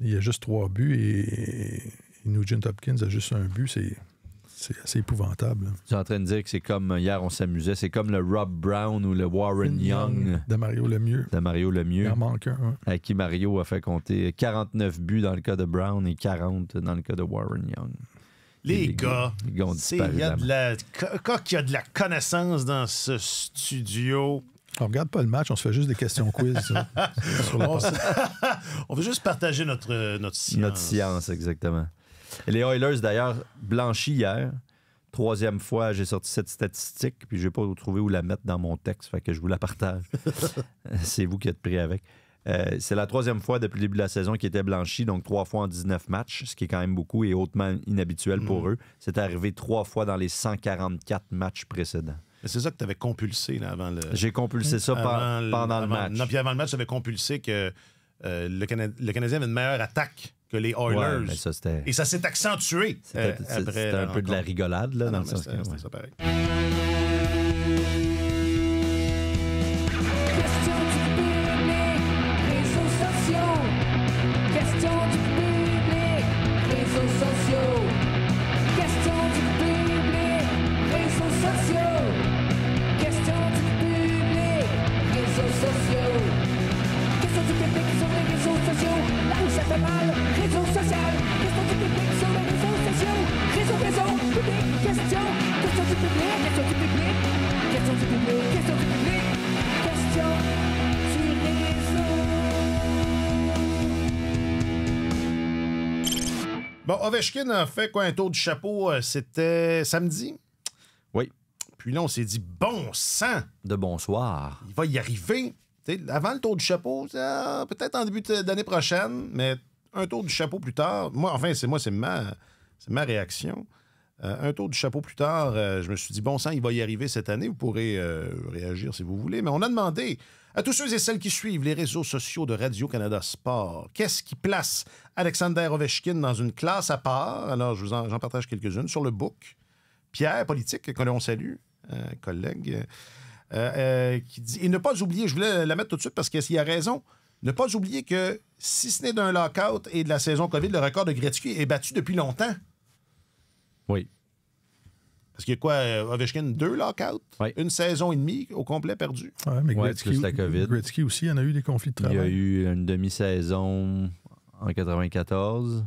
Il a juste 3 buts et Nugent Hopkins a juste 1 but. C'est assez épouvantable. Tu es en train de dire que c'est comme, hier on s'amusait, c'est comme le Rob Brown ou le Warren Young. De Mario Lemieux. Il en manque un. À qui Mario a fait compter 49 buts dans le cas de Brown et 40 dans le cas de Warren Young. Les gars, il y a de la connaissance dans ce studio. On regarde pas le match, on se fait juste des questions quiz. On veut juste partager notre science. Notre science, exactement. Et les Oilers, d'ailleurs, blanchis hier. 3e fois, j'ai sorti cette statistique, puis je n'ai pas trouvé où la mettre dans mon texte, fait que je vous la partage. C'est vous qui êtes pris avec. C'est la 3e fois depuis le début de la saison qu'ils étaient blanchis, donc 3 fois en 19 matchs, ce qui est quand même beaucoup et hautement inhabituel pour eux. C'est arrivé 3 fois dans les 144 matchs précédents. Mais c'est ça que tu avais compulsé là, avant le... J'ai compulsé ça pendant le match. Non, puis avant le match, tu avais compulsé que le Canadien avait une meilleure attaque que les Oilers. Ouais, ça, et ça s'est accentué après. C'était un peu de la rigolade, là, dans le sens que... C'était ça pareil. Bon, Ovechkin a fait quoi, un tour du chapeau? C'était samedi? Oui. Puis là, on s'est dit, bon sang! De bonsoir. Il va y arriver. T'sais, avant le tour du chapeau, peut-être en début d'année prochaine, mais un tour du chapeau plus tard. Moi, enfin, c'est ma réaction. Un tour du chapeau plus tard, je me suis dit, bon sang, il va y arriver cette année. Vous pourrez réagir si vous voulez. Mais on a demandé à tous ceux et celles qui suivent les réseaux sociaux de Radio-Canada Sport, qu'est-ce qui place Alexander Ovechkin dans une classe à part? Alors, j'en partage quelques-unes. Sur le book, Pierre, politique, que l'on salue, collègue, qui dit... Et ne pas oublier, je voulais la mettre tout de suite parce qu'il a raison, ne pas oublier que, si ce n'est d'un lockout et de la saison COVID, le record de Gretzky est battu depuis longtemps. Oui. Parce qu'il y a quoi, Ovechkin, 2 lockouts? Oui. Une saison et demie au complet perdue. Oui, mais plus la COVID. Gretzky aussi, il y en a eu des conflits de travail. Il y a eu une demi-saison en 94.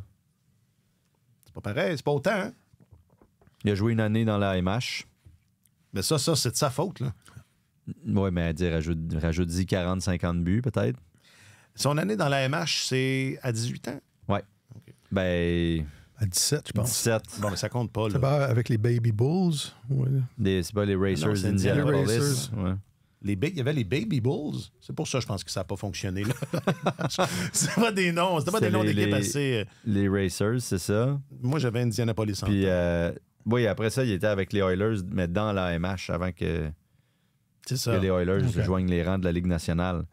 C'est pas pareil, c'est pas autant, hein? Il a joué une année dans la MH. Mais ça, c'est de sa faute, là. Oui, mais elle dit rajoute-y 40-50 buts, peut-être. Son année dans la MH, c'est à 18 ans? Oui. Okay. Ben... À 17, je pense. 17. Bon, mais ça compte pas, là. C'est pas avec les Baby Bulls? Ouais. C'est pas les Racers c'est d'Indianapolis. Ouais. Il y avait les Baby Bulls. C'est pour ça, je pense que ça n'a pas fonctionné, là. C'est pas des noms. C'était pas des noms d'équipe assez... Les Racers, c'est ça. Moi, j'avais Indianapolis en Puis, oui, après ça, il était avec les Oilers, mais dans la MH avant que les Oilers joignent les rangs de la Ligue nationale.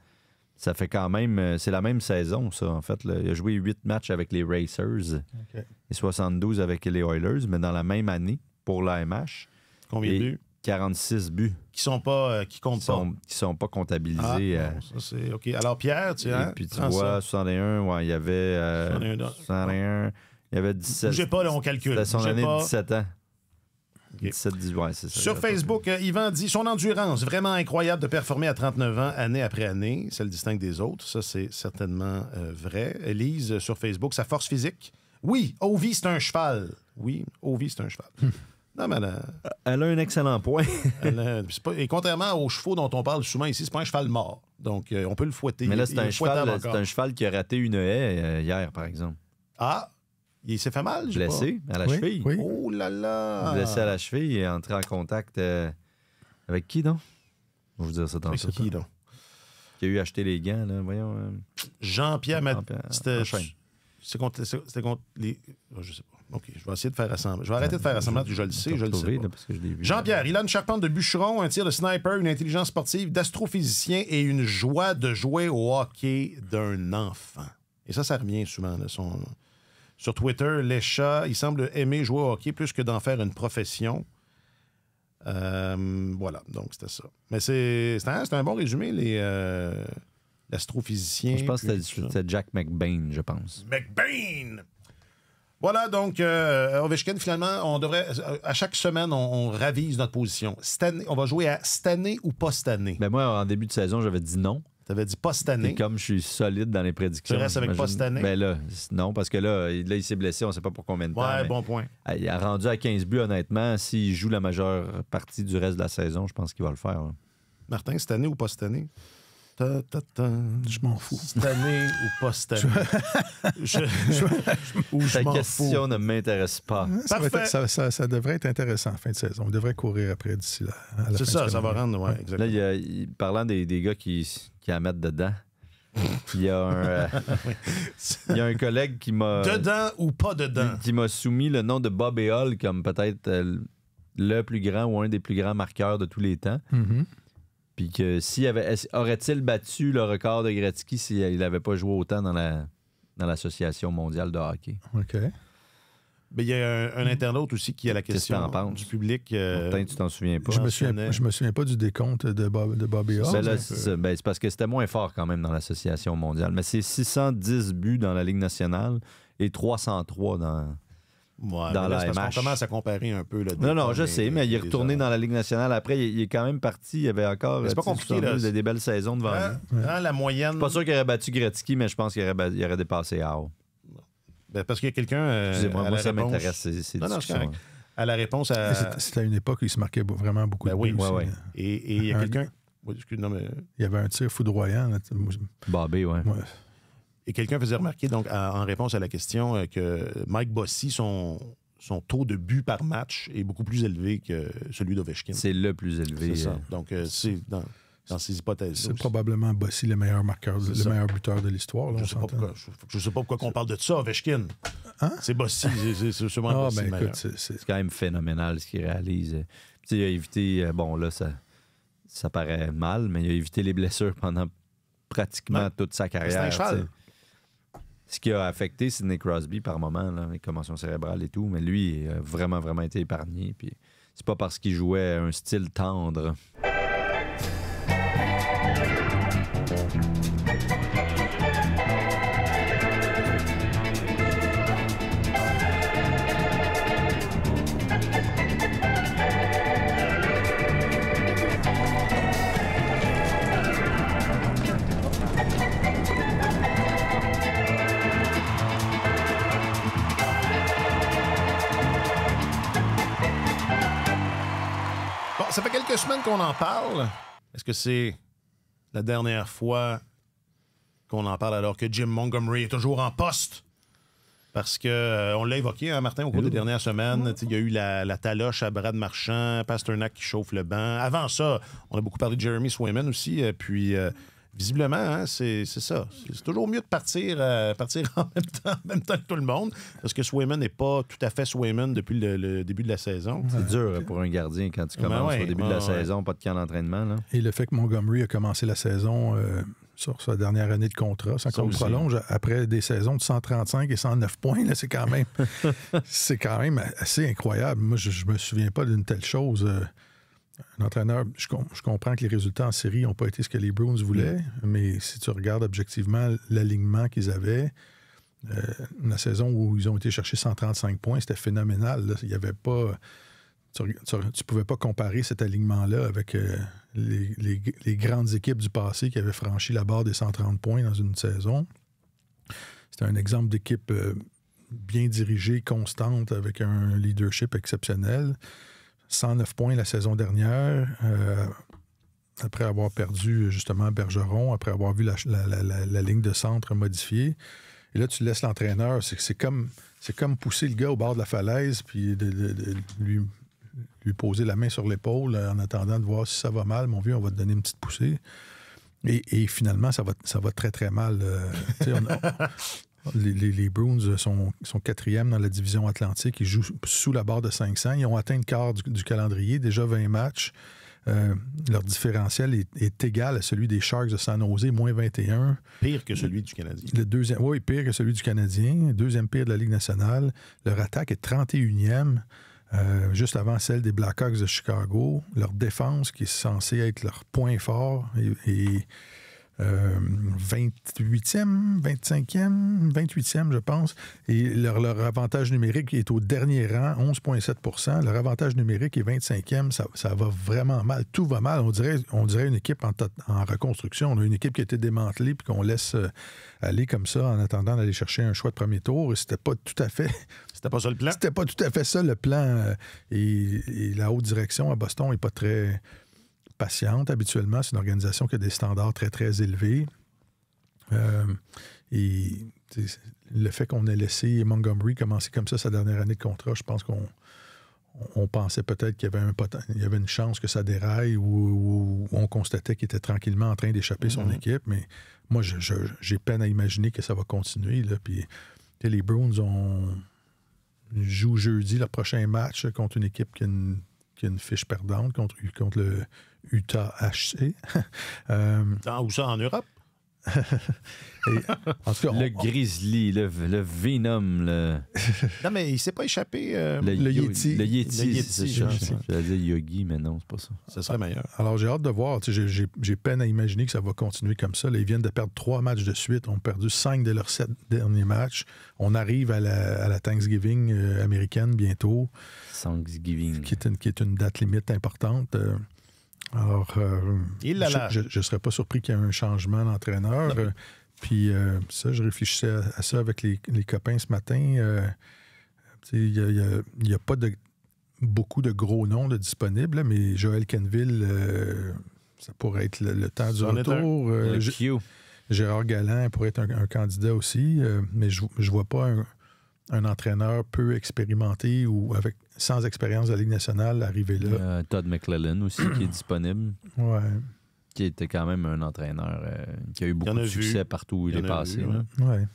Ça fait quand même... C'est la même saison, ça, en fait. Là. Il a joué 8 matchs avec les Racers et 72 avec les Oilers, mais dans la même année pour la MH. Combien de buts? 46 buts. Qui comptent pas. Qui sont pas comptabilisés. Non, ça, c'est... OK. Alors, Pierre, tu sais... Et puis, tu vois, 61, ouais, il y avait... 61, il y avait 17... Bougez pas, là, on calcule. C'était son année de 17 ans. Okay. 17-18, ouais, c'est ça. Sur Facebook, Yvan dit son endurance, vraiment incroyable de performer à 39 ans, année après année. Ça le distingue des autres. Ça, c'est certainement vrai. Elise, sur Facebook, sa force physique. Oui, Ovi, c'est un cheval. Oui, Ovi, c'est un cheval. Non, mais elle a un excellent point. Et contrairement aux chevaux dont on parle souvent ici, c'est pas un cheval mort. Donc, on peut le fouetter. Mais là, c'est un cheval qui a raté une haie hier, par exemple. Ah! Il s'est fait mal, blessé à la cheville. Oui. Oh là là! Blessé à la cheville et entré en contact avec qui, donc? Je vais vous dire ça tantôt. Avec qui, donc? Qui a eu acheté les gants, là, voyons. Jean-Pierre C'était contre les... Oh, je sais pas. OK, je vais essayer de faire assembler. Je vais arrêter de faire assembler, je le sais, je le sais pas. Jean-Pierre, il a une charpente de bûcheron, un tir de sniper, une intelligence sportive d'astrophysicien et une joie de jouer au hockey d'un enfant. Et ça revient souvent, là, sur Twitter, les chats, il semble aimer jouer au hockey plus que d'en faire une profession. Voilà, donc c'était ça. Mais c'est un bon résumé, l'astrophysicien. Je pense que c'était Jack McBain, je pense. McBain! Voilà, donc, Ovechkin, finalement, on devrait... À chaque semaine, on ravise notre position. Cette année, on va jouer à cette année ou pas cette année? Ben moi, en début de saison, j'avais dit non. T'avais dit pas cette année. Et comme je suis solide dans les prédictions... Tu restes avec pas cette année? Ben là, non, parce que là, il s'est blessé, on ne sait pas pour combien de temps. Ouais, bon point. Il a rendu à 15 buts, honnêtement. S'il joue la majeure partie du reste de la saison, je pense qu'il va le faire. Là. Martin, cette année ou pas cette année? Je m'en fous. Cette année ou pas cette année? Ta question ne m'intéresse pas. Ça devrait être intéressant en fin de saison. On devrait courir après d'ici là. C'est ça, ça va rendre, ouais, exactement. Là, parlant des gars qui la mettent dedans, il y a un collègue qui m'a... Dedans ou pas dedans? Qui m'a soumis le nom de Bob Hall comme peut-être le plus grand ou un des plus grands marqueurs de tous les temps. Mm-hmm. Puis que aurait-il battu le record de Gretzky s'il n'avait pas joué autant dans l'Association mondiale de hockey? OK. Mais il y a un internaute aussi qui a la question du public. Peut-être tu t'en souviens pas. Je me souviens pas du décompte de Bobby Hall. C'est parce que c'était moins fort quand même dans l'Association mondiale. Mais c'est 610 buts dans la Ligue nationale et 303 dans la MH. On commence à comparer un peu. Là, non, je sais, mais il est retourné dans la Ligue nationale. Après, il est quand même parti. Il y avait encore c'est pas compliqué, là. Des belles saisons devant lui. La moyenne... Je suis pas sûr qu'il aurait battu Gretzky, mais je pense qu'il aurait dépassé Howe. Ben, parce qu'il y a quelqu'un... Excusez-moi, ça m'intéresse, ces discussions. À la réponse à... C'était à une époque où il se marquait vraiment beaucoup de buts. Oui. Et il y a quelqu'un... Il y avait un tir foudroyant. Bobby, ouais. Et quelqu'un faisait remarquer, donc, en réponse à la question, que Mike Bossy, son taux de buts par match est beaucoup plus élevé que celui d'Ovechkin. C'est le plus élevé. C'est ça. Donc, c'est dans ces hypothèses. C'est probablement Bossy le meilleur marqueur, le meilleur buteur de l'histoire. Là, je sais pas pourquoi on parle de ça, Ovechkin. Hein? C'est Bossy. C'est sûrement Bossy le meilleur. C'est quand même phénoménal ce qu'il réalise. Il a évité... Bon, là, ça paraît mal, mais il a évité les blessures pendant pratiquement toute sa carrière. C'est un cheval. Ce qui a affecté Sidney Crosby par moment, là, les commotions cérébrales et tout, mais lui, il a vraiment, vraiment été épargné. Puis c'est pas parce qu'il jouait un style tendre. ça fait quelques semaines qu'on en parle. Est-ce que c'est la dernière fois qu'on en parle alors que Jim Montgomery est toujours en poste? Parce que on l'a évoqué, hein, Martin, au cours des dernières semaines. Il y a eu la taloche à Brad Marchand, Pasternak qui chauffe le banc. Avant ça, on a beaucoup parlé de Jeremy Swayman aussi. Puis, visiblement, hein, c'est ça. C'est toujours mieux de partir en même temps que tout le monde. Parce que Swayman n'est pas tout à fait Swayman depuis le début de la saison. C'est dur pour un gardien quand tu commences au début de la saison, pas de camp d'entraînement. Là. Et le fait que Montgomery a commencé la saison... sur sa dernière année de contrat, sans qu'on prolonge, après des saisons de 135 et 109 points, là, c'est quand même assez incroyable. Moi, je me souviens pas d'une telle chose. Un entraîneur, je comprends que les résultats en série n'ont pas été ce que les Bruins voulaient, mais si tu regardes objectivement l'alignement qu'ils avaient, la saison où ils ont été chercher 135 points, c'était phénoménal. Là. Il y avait pas... Tu pouvais pas comparer cet alignement-là avec les grandes équipes du passé qui avaient franchi la barre des 130 points dans une saison. C'était un exemple d'équipe bien dirigée, constante, avec un leadership exceptionnel. 109 points la saison dernière, après avoir perdu justement Bergeron, après avoir vu la ligne de centre modifiée. Et là, tu laisses l'entraîneur. C'est comme pousser le gars au bord de la falaise puis de lui poser la main sur l'épaule en attendant de voir si ça va mal. Mon vieux, on va te donner une petite poussée. Et finalement, ça va très, très mal. Les Bruins sont quatrièmes dans la division Atlantique. Ils jouent sous la barre de 500. Ils ont atteint le quart du calendrier, déjà 20 matchs. Leur différentiel est égal à celui des Sharks de San Jose, moins 21. Pire que celui du Canadien. Oui, pire que celui du Canadien. Deuxième pire de la Ligue nationale. Leur attaque est 31e. Juste avant celle des Blackhawks de Chicago. Leur défense, qui est censée être leur point fort, est 28e, 25e, 28e, je pense. Et leur avantage numérique est au dernier rang, 11,7 %. Leur avantage numérique est 25e. Ça va vraiment mal. Tout va mal. On dirait une équipe en reconstruction. On a une équipe qui a été démantelée puis qu'on laisse aller comme ça en attendant d'aller chercher un choix de premier tour. Et c'était pas tout à fait... C'était pas ça le plan? C'était pas tout à fait ça le plan. Et la haute direction à Boston n'est pas très patiente habituellement. C'est une organisation qui a des standards très, très élevés. Et le fait qu'on ait laissé Montgomery commencer comme ça sa dernière année de contrat, je pense qu'on pensait peut-être qu'il y avait une chance que ça déraille ou on constatait qu'il était tranquillement en train d'échapper son équipe. Mais moi, j'ai peine à imaginer que ça va continuer. Là. Puis, les Bruins jouent jeudi leur prochain match contre une équipe qui a une fiche perdante contre le Utah HC. Où ça, en Europe? En tout cas, le Grizzly, le Venom. Non, mais il s'est pas échappé. Le Yeti. Le Yeti, c'est ça. J'allais dire Yogi, mais non, c'est pas ça. Ça serait meilleur. Alors, j'ai hâte de voir. J'ai peine à imaginer que ça va continuer comme ça. Là, ils viennent de perdre 3 matchs de suite. Ils ont perdu 5 de leurs 7 derniers matchs. On arrive à la Thanksgiving américaine bientôt. Thanksgiving. Qui est une date limite importante. Alors, je ne serais pas surpris qu'il y ait un changement d'entraîneur. Puis ça, je réfléchissais à ça avec les copains ce matin. Il n'y a pas beaucoup de gros noms disponibles, mais Joel Kenville, ça pourrait être le temps du retour. Gérard Galland pourrait être un candidat aussi, mais je ne vois pas un entraîneur peu expérimenté ou sans expérience de la Ligue nationale arriver là. Todd McClellan aussi, qui est disponible. Ouais. Qui était quand même un entraîneur qui a eu beaucoup de succès partout où il est passé. Ouais.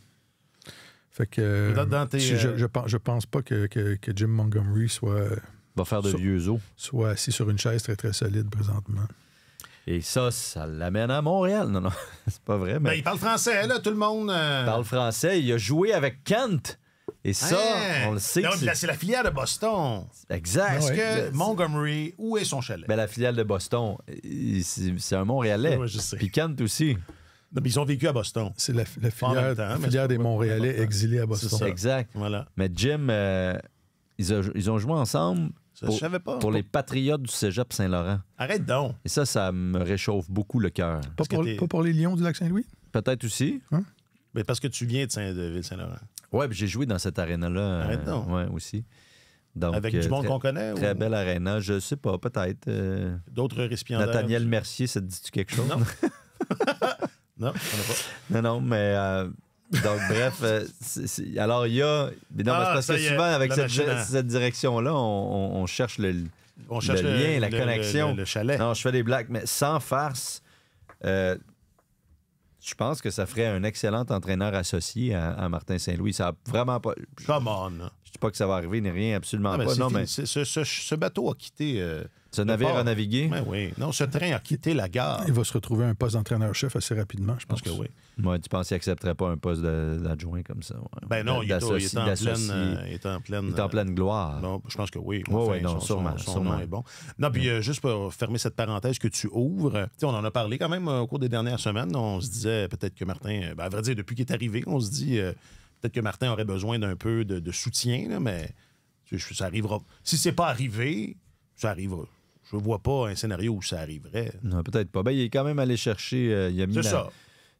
Fait que je pense pas que Jim Montgomery va faire de vieux os. Soit assis sur une chaise très, très solide présentement. Et ça l'amène à Montréal. Non, c'est pas vrai. Mais il parle français, là, tout le monde. Il parle français. Il a joué avec Kent. Et ça, on le sait. C'est la filiale de Boston. Exact. Est-ce que Montgomery, où est son chalet? La filiale de Boston, c'est un Montréalais. Oui, je sais. Puis Kent aussi. Non, mais ils ont vécu à Boston. C'est la filière des Montréalais exilés à Boston. C'est ça. Exact. Voilà. Mais Jim, ils ont joué ensemble pour les Patriotes du Cégep Saint-Laurent. Arrête donc. Et ça me réchauffe beaucoup le cœur. Pas pour les Lions du Lac-Saint-Louis? Peut-être aussi. Hein? Mais parce que tu viens de Ville-Saint-Laurent. Oui, puis j'ai joué dans cette aréna-là. Arrête donc. Ouais, aussi. Donc, avec du monde qu'on connaît? Très belle aréna, je sais pas, peut-être. D'autres récipiendaires? Nathaniel Mercier, ça te dit-tu quelque chose? Non. Non, je connais pas. Non, mais... donc, bref, alors il y a... Non, parce que souvent, avec cette direction-là, on cherche le lien, la connexion. Le chalet. Non, je fais des blagues, mais sans farce, je pense que ça ferait un excellent entraîneur associé à Martin Saint-Louis. Ça a vraiment pas... Come on. Je dis pas que ça va arriver ni rien, absolument pas. Non, mais ce bateau a quitté... ce navire a navigué. Ben oui. Non, ce train a quitté la gare. Il va se retrouver un poste d'entraîneur-chef assez rapidement, je pense. Que oui. Moi, tu penses qu'il n'accepterait pas un poste d'adjoint comme ça? Ouais. Ben non, il est en pleine gloire. Non, je pense que oui. Oui, non, sûrement. Son nom est bon. Non, puis juste pour fermer cette parenthèse que tu ouvres, on en a parlé quand même au cours des dernières semaines. On se disait peut-être que Martin, à vrai dire, depuis qu'il est arrivé, on se dit peut-être que Martin aurait besoin d'un peu de soutien, là, mais ça arrivera. Si c'est pas arrivé, ça arrivera. Je vois pas un scénario où ça arriverait. Non, peut-être pas. Ben, il est quand même allé chercher... il a mis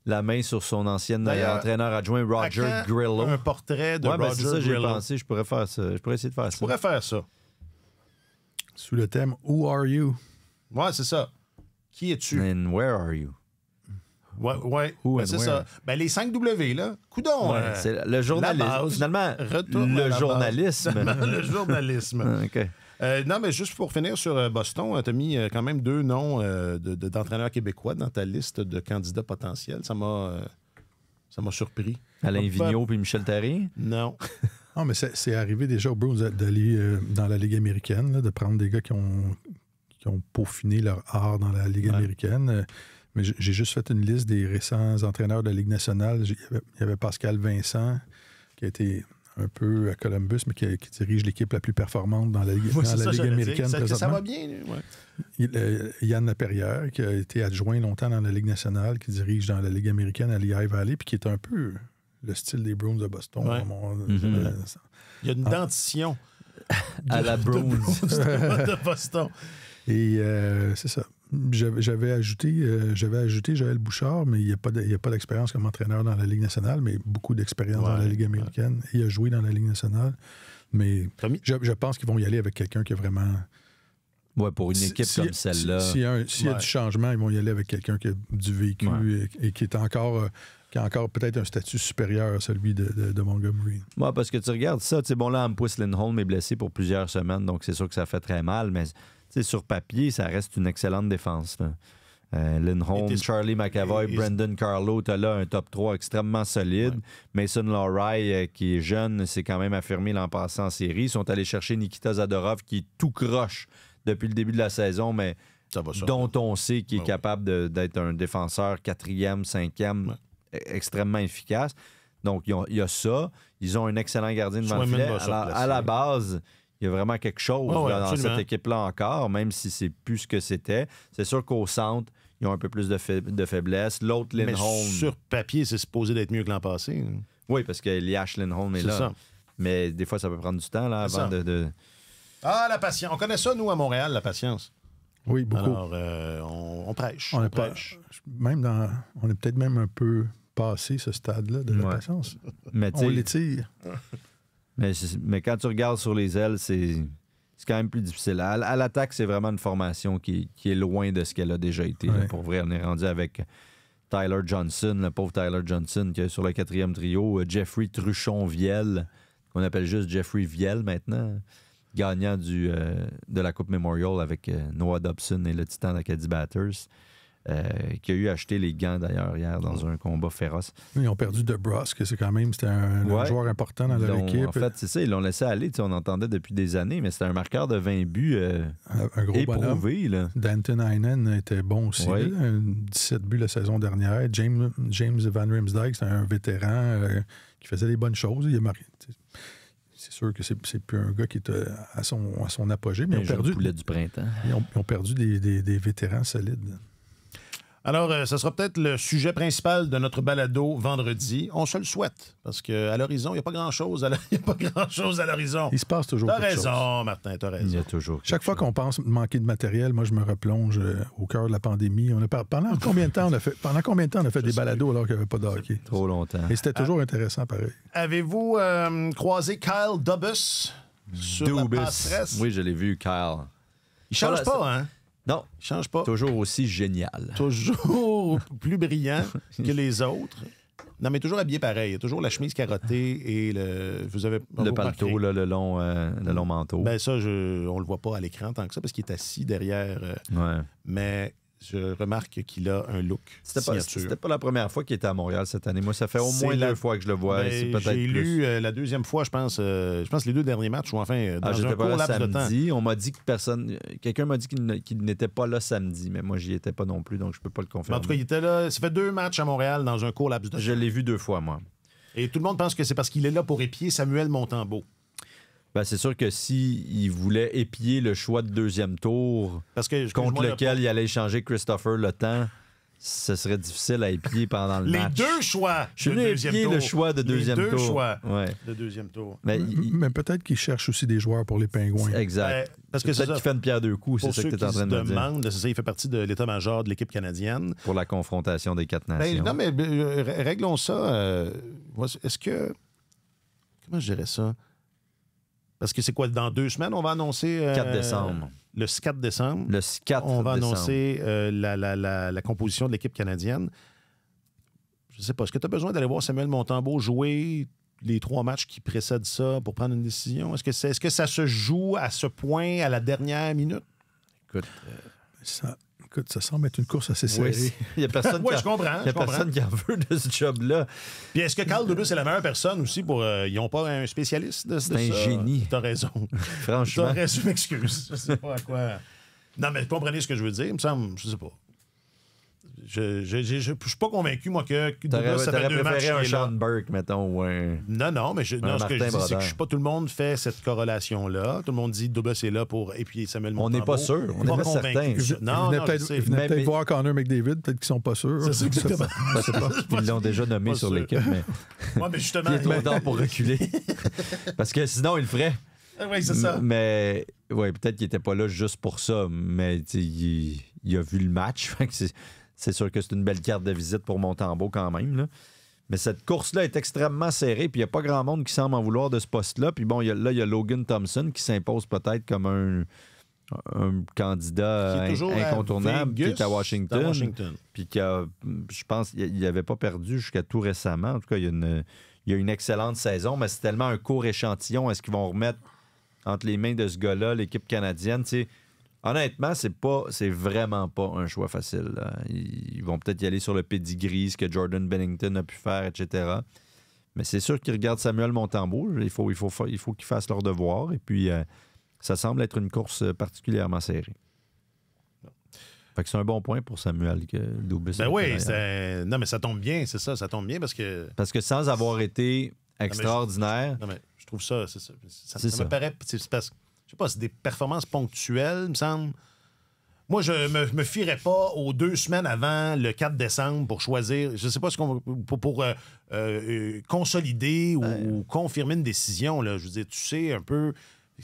la main sur son ancien entraîneur adjoint, Roger Grillo. Un portrait de Roger c'est ça, Grillo. j'ai pensé, je pourrais faire ça. Je pourrais essayer de faire ça. Je pourrais faire ça. Sous le thème « Who are you? » Ouais, c'est ça. Qui es-tu? And where are you? Ouais. C'est ça. Ben, les 5 W, là. Coudon. C'est le journalisme. Finalement, le journalisme. Le journalisme. OK. Non, mais juste pour finir sur Boston, tu as mis quand même 2 noms d'entraîneurs québécois dans ta liste de candidats potentiels. Ça m'a surpris. Alain Vigneault puis Michel Therrien? Non. Non, mais c'est arrivé déjà aux Bruins d'aller dans la Ligue américaine, là, de prendre des gars qui ont peaufiné leur art dans la Ligue américaine. Mais j'ai juste fait une liste des récents entraîneurs de la Ligue nationale. Il y avait Pascal Vincent, qui a été un peu à Columbus, mais qui dirige l'équipe la plus performante dans la Ligue américaine présentement. Ça va bien, Yann Laperrière, qui a été adjoint longtemps dans la Ligue nationale, qui dirige dans la Ligue américaine à Lehigh Valley, puis qui est un peu le style des Bruins de Boston. Ouais. Il y a une dentition à la Bruins de Boston. Et c'est ça. J'avais ajouté Joël Bouchard, mais il n'y a pas d'expérience comme entraîneur dans la Ligue nationale, mais beaucoup d'expérience dans la Ligue américaine. Ouais. Il a joué dans la Ligue nationale. Mais je pense qu'ils vont y aller avec quelqu'un qui a vraiment... Oui, pour une équipe comme celle-là. S'il y a du changement, ils vont y aller avec quelqu'un qui a du vécu et qui est encore... qui a encore peut-être un statut supérieur à celui de Montgomery. Oui, parce que tu regardes ça, là, Hampus Lindholm est blessé pour plusieurs semaines, donc c'est sûr que ça fait très mal, mais sur papier, ça reste une excellente défense. Lindholm, Charlie McAvoy, Brendan Carlo, tu as là un top 3 extrêmement solide. Ouais. Mason Lohrei, qui est jeune, s'est quand même affirmé l'an passé en série. Ils sont allés chercher Nikita Zadorov, qui est tout croche depuis le début de la saison, mais dont on sait qu'il est capable d'être un défenseur 4e, 5e, extrêmement efficace. Donc, il y a ça. Ils ont un excellent gardien devant le filet. À la base... Il y a vraiment quelque chose dans cette équipe-là encore, même si c'est plus ce que c'était. C'est sûr qu'au centre, ils ont un peu plus de faiblesse. L'autre, Lindholm... Mais sur papier, c'est supposé d'être mieux que l'an passé. Oui, parce que Elias Lindholm est là. Ça. Mais des fois, ça peut prendre du temps là, avant de... Ah, la patience. On connaît ça, nous, à Montréal, la patience. Oui, beaucoup. Alors, on prêche. On prêche. On est peut-être même un peu passé ce stade-là de la patience. Mais on l'étire. Mais quand tu regardes sur les ailes, c'est quand même plus difficile. À l'attaque, c'est vraiment une formation qui est loin de ce qu'elle a déjà été. Là, pour vrai, on est rendu avec Tyler Johnson, le pauvre Tyler Johnson, qui est sur le 4e trio. Jeffrey Truchon-Viel, qu'on appelle juste Jeffrey Viel maintenant, gagnant de la Coupe Memorial avec Noah Dobson et le Titan d'Acadie Batters. Qui a eu acheté les gants d'ailleurs hier dans un combat féroce. Ils ont perdu DeBrusk, c'était un joueur important dans leur équipe. En fait, c'est ça, ils l'ont laissé aller. On entendait depuis des années, mais c'était un marqueur de 20 buts un gros éprouvé. Là. Danton Heinen était bon aussi. Là, 17 buts la saison dernière. James Van Riemsdyk, c'est un vétéran qui faisait des bonnes choses. Il a marqué. C'est sûr que c'est plus un gars qui est à son apogée, mais ils ont perdu. Poulet du printemps. Ils ont perdu des vétérans solides. Alors, ce sera peut-être le sujet principal de notre balado vendredi. On se le souhaite, parce qu'à l'horizon, il n'y a pas grand-chose à l'horizon. Il se passe toujours quelque chose. T'as raison, Martin, t'as raison. Il y a toujours Chaque fois qu'on pense manquer de matériel, moi, je me replonge au cœur de la pandémie. Pendant combien de temps on a fait des balados alors qu'il n'y avait pas de hockey? Trop longtemps. Et c'était toujours intéressant, pareil. Avez-vous croisé Kyle Dubas? sur la passerelle. Oui, je l'ai vu, Kyle. Il change pas, hein? Non. Il change pas. Toujours aussi génial. Toujours plus brillant que les autres. Non, mais toujours habillé pareil. Il y a toujours la chemise carottée et le paletot, là, le long manteau. Ben ça, on le voit pas à l'écran tant que ça parce qu'il est assis derrière. Mais je remarque qu'il a un look signature. C'était pas la première fois qu'il était à Montréal cette année. Moi, ça fait au moins 2 fois que je le vois. C'est peut-être j'ai lu la deuxième fois, je pense les 2 derniers matchs ou enfin dans un court laps de temps. On m'a dit que quelqu'un m'a dit qu'il n'était pas là samedi, mais moi, j'y étais pas non plus, donc je peux pas le confirmer. En tout cas, il était là. Ça fait 2 matchs à Montréal dans un court laps de temps. Je l'ai vu 2 fois, moi. Et tout le monde pense que c'est parce qu'il est là pour épier Samuel Montembeault. Ben, c'est sûr que s'il voulait épier le choix de deuxième tour contre lequel il allait échanger Christopher Le Temps, ce serait difficile à épier pendant le match. Les 2 choix de deuxième tour. Le choix de deuxième tour. Les 2 choix de deuxième tour. Mais peut-être qu'il cherche aussi des joueurs pour les Pingouins. Exact. Parce que peut-être qu'il fait une pierre 2 coups, c'est ça que tu es en train de me dire. C'est ça, il fait partie de l'état-major de l'équipe canadienne. Pour la confrontation des 4 nations. Non, mais réglons ça. Est-ce que... Comment je dirais ça? Parce que c'est quoi, dans 2 semaines, on va annoncer... 4 décembre. Le 4 décembre. Le 4 on va décembre. annoncer la composition de l'équipe canadienne. Je ne sais pas, est-ce que tu as besoin d'aller voir Samuel Montembeault jouer les 3 matchs qui précèdent ça pour prendre une décision? Est-ce que ça se joue à ce point à la dernière minute? Écoute, ça semble être une course assez serrée. Oui, il n'y a personne, personne qui en veut de ce job-là. Puis est-ce que Carl Dubus est la meilleure personne aussi pour... ils n'ont pas un spécialiste de ça? C'est un génie. T'as raison. Franchement. T'as raison, m'excuse. Je sais pas à quoi... Non, mais comprenez ce que je veux dire. Il me semble, je sais pas. Je suis pas convaincu, moi, que Dubus, ça fait 2 matchs. T'aurais préféré un Sean Burke, mettons, ou un... Non, mais ce que je dis, c'est que pas tout le monde fait cette corrélation-là. Tout le monde dit Dubus est là pour épier Samuel Montembeault. On n'est pas sûr. On n'est pas certain. Ils venaient peut-être voir Connor McDavid, peut-être qu'ils sont pas sûrs. C'est ça, exactement. Ils l'ont déjà nommé sur l'équipe, mais... Oui, mais justement... Il est trop tard pour reculer. Parce que sinon, il le ferait. Oui, c'est ça. Mais, ouais, peut-être qu'il n'était pas là juste pour ça, mais il a vu le match. C'est sûr que c'est une belle carte de visite pour Montembeault quand même. Là. Mais cette course-là est extrêmement serrée, puis il n'y a pas grand monde qui semble en vouloir de ce poste-là. Puis bon, il y a Logan Thompson qui s'impose peut-être comme un candidat incontournable qui est à Washington. Puis je pense qu'il n'avait pas perdu jusqu'à tout récemment. En tout cas, il y a une excellente saison, mais c'est tellement un court échantillon. Est-ce qu'ils vont remettre entre les mains de ce gars-là l'équipe canadienne? T'sais, honnêtement, c'est vraiment pas un choix facile. Là. Ils vont peut-être y aller sur le pedigree, ce que Jordan Bennington a pu faire, etc. Mais c'est sûr qu'ils regardent Samuel Montembeault. Il faut qu'ils fassent leur devoir. Et puis, ça semble être une course particulièrement serrée. Fait que c'est un bon point pour Samuel que Dubus. Ben oui, non, mais ça tombe bien, c'est ça. Ça tombe bien parce que... Parce que sans avoir été extraordinaire... Non, mais je trouve ça, c'est ça. Ça me paraît... Je sais pas, c'est des performances ponctuelles, il me semble. Moi, je me fierais pas aux 2 semaines avant le 4 décembre pour choisir, je sais pas, pour consolider ou confirmer une décision. Là. Je veux dire, tu sais un peu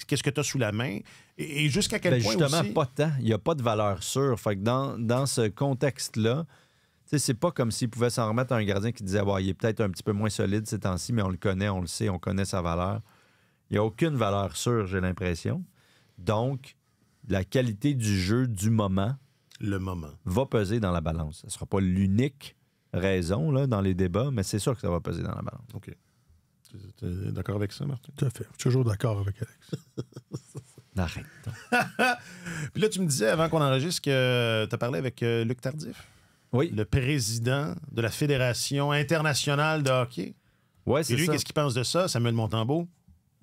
qu'est-ce que tu as sous la main et jusqu'à quel point justement, aussi... pas tant. Il n'y a pas de valeur sûre. Fait que dans ce contexte-là, c'est pas comme s'il pouvait s'en remettre à un gardien qui disait il est peut-être un petit peu moins solide ces temps-ci, mais on le connaît, on le sait, on connaît sa valeur. Il n'y a aucune valeur sûre, j'ai l'impression. Donc, la qualité du jeu du moment, va peser dans la balance. Ce ne sera pas l'unique raison là, dans les débats, mais c'est sûr que ça va peser dans la balance. OK. Tu es d'accord avec ça, Martin? Tout à fait. Je suis toujours d'accord avec Alex. Arrête. Puis là, tu me disais, avant qu'on enregistre, que tu as parlé avec Luc Tardif. Oui. Le président de la Fédération internationale de hockey. Oui, c'est ça. Et lui, qu'est-ce qu'il pense de ça, Samuel Montembeault?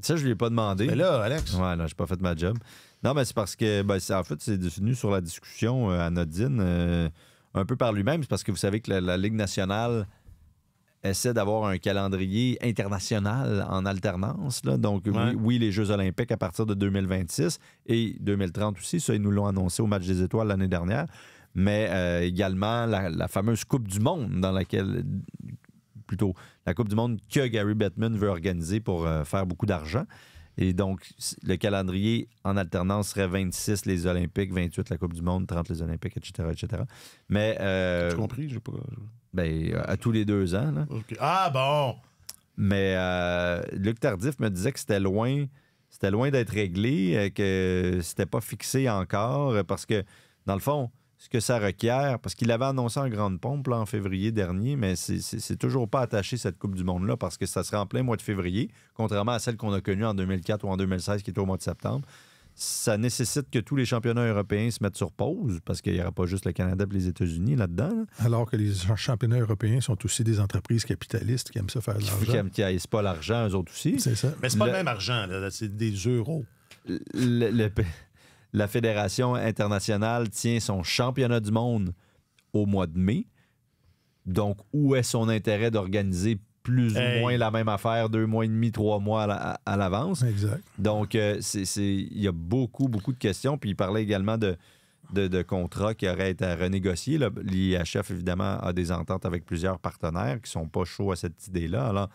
Ça, je ne lui ai pas demandé. Mais là, Alex. Ouais, non, j'ai pas fait ma job. Non, mais c'est parce que, en fait, c'est venu sur la discussion anodine un peu par lui-même. C'est parce que vous savez que la Ligue nationale essaie d'avoir un calendrier international en alternance. Là. Donc, oui, les Jeux olympiques à partir de 2026 et 2030 aussi. Ça, ils nous l'ont annoncé au Match des étoiles l'année dernière. Mais également la fameuse Coupe du monde dans laquelle... plutôt la Coupe du monde que Gary Bettman veut organiser pour faire beaucoup d'argent. Et donc, le calendrier en alternance serait 26 les Olympiques, 28 la Coupe du monde, 30 les Olympiques, etc., etc. Mais... J'ai compris, j'ai pas... à tous les 2 ans. Là. Okay. Ah, bon! Mais Luc Tardif me disait que c'était loin c'était loin d'être réglé, que c'était pas fixé encore, parce que, dans le fond, ce que ça requiert, parce qu'il avait annoncé en grande pompe là, en février dernier, mais c'est toujours pas attaché, cette Coupe du Monde-là, parce que ça serait en plein mois de février, contrairement à celle qu'on a connue en 2004 ou en 2016, qui était au mois de septembre. Ça nécessite que tous les championnats européens se mettent sur pause, parce qu'il n'y aura pas juste le Canada et les États-Unis là-dedans. Là. Alors que les championnats européens sont aussi des entreprises capitalistes qui aiment ça faire de l'argent. Qui n'haïssent pas l'argent, eux autres aussi. C'est ça. Mais c'est pas le même argent, là, c'est des euros. La Fédération internationale tient son championnat du monde au mois de mai. Donc, où est son intérêt d'organiser plus ou moins la même affaire 2 mois et demi, 3 mois à l'avance? Exact. Donc, il y a beaucoup, beaucoup de questions. Puis, il parlait également de contrats qui auraient été à renégocier. L'IHF, évidemment, a des ententes avec plusieurs partenaires qui ne sont pas chauds à cette idée-là. Alors,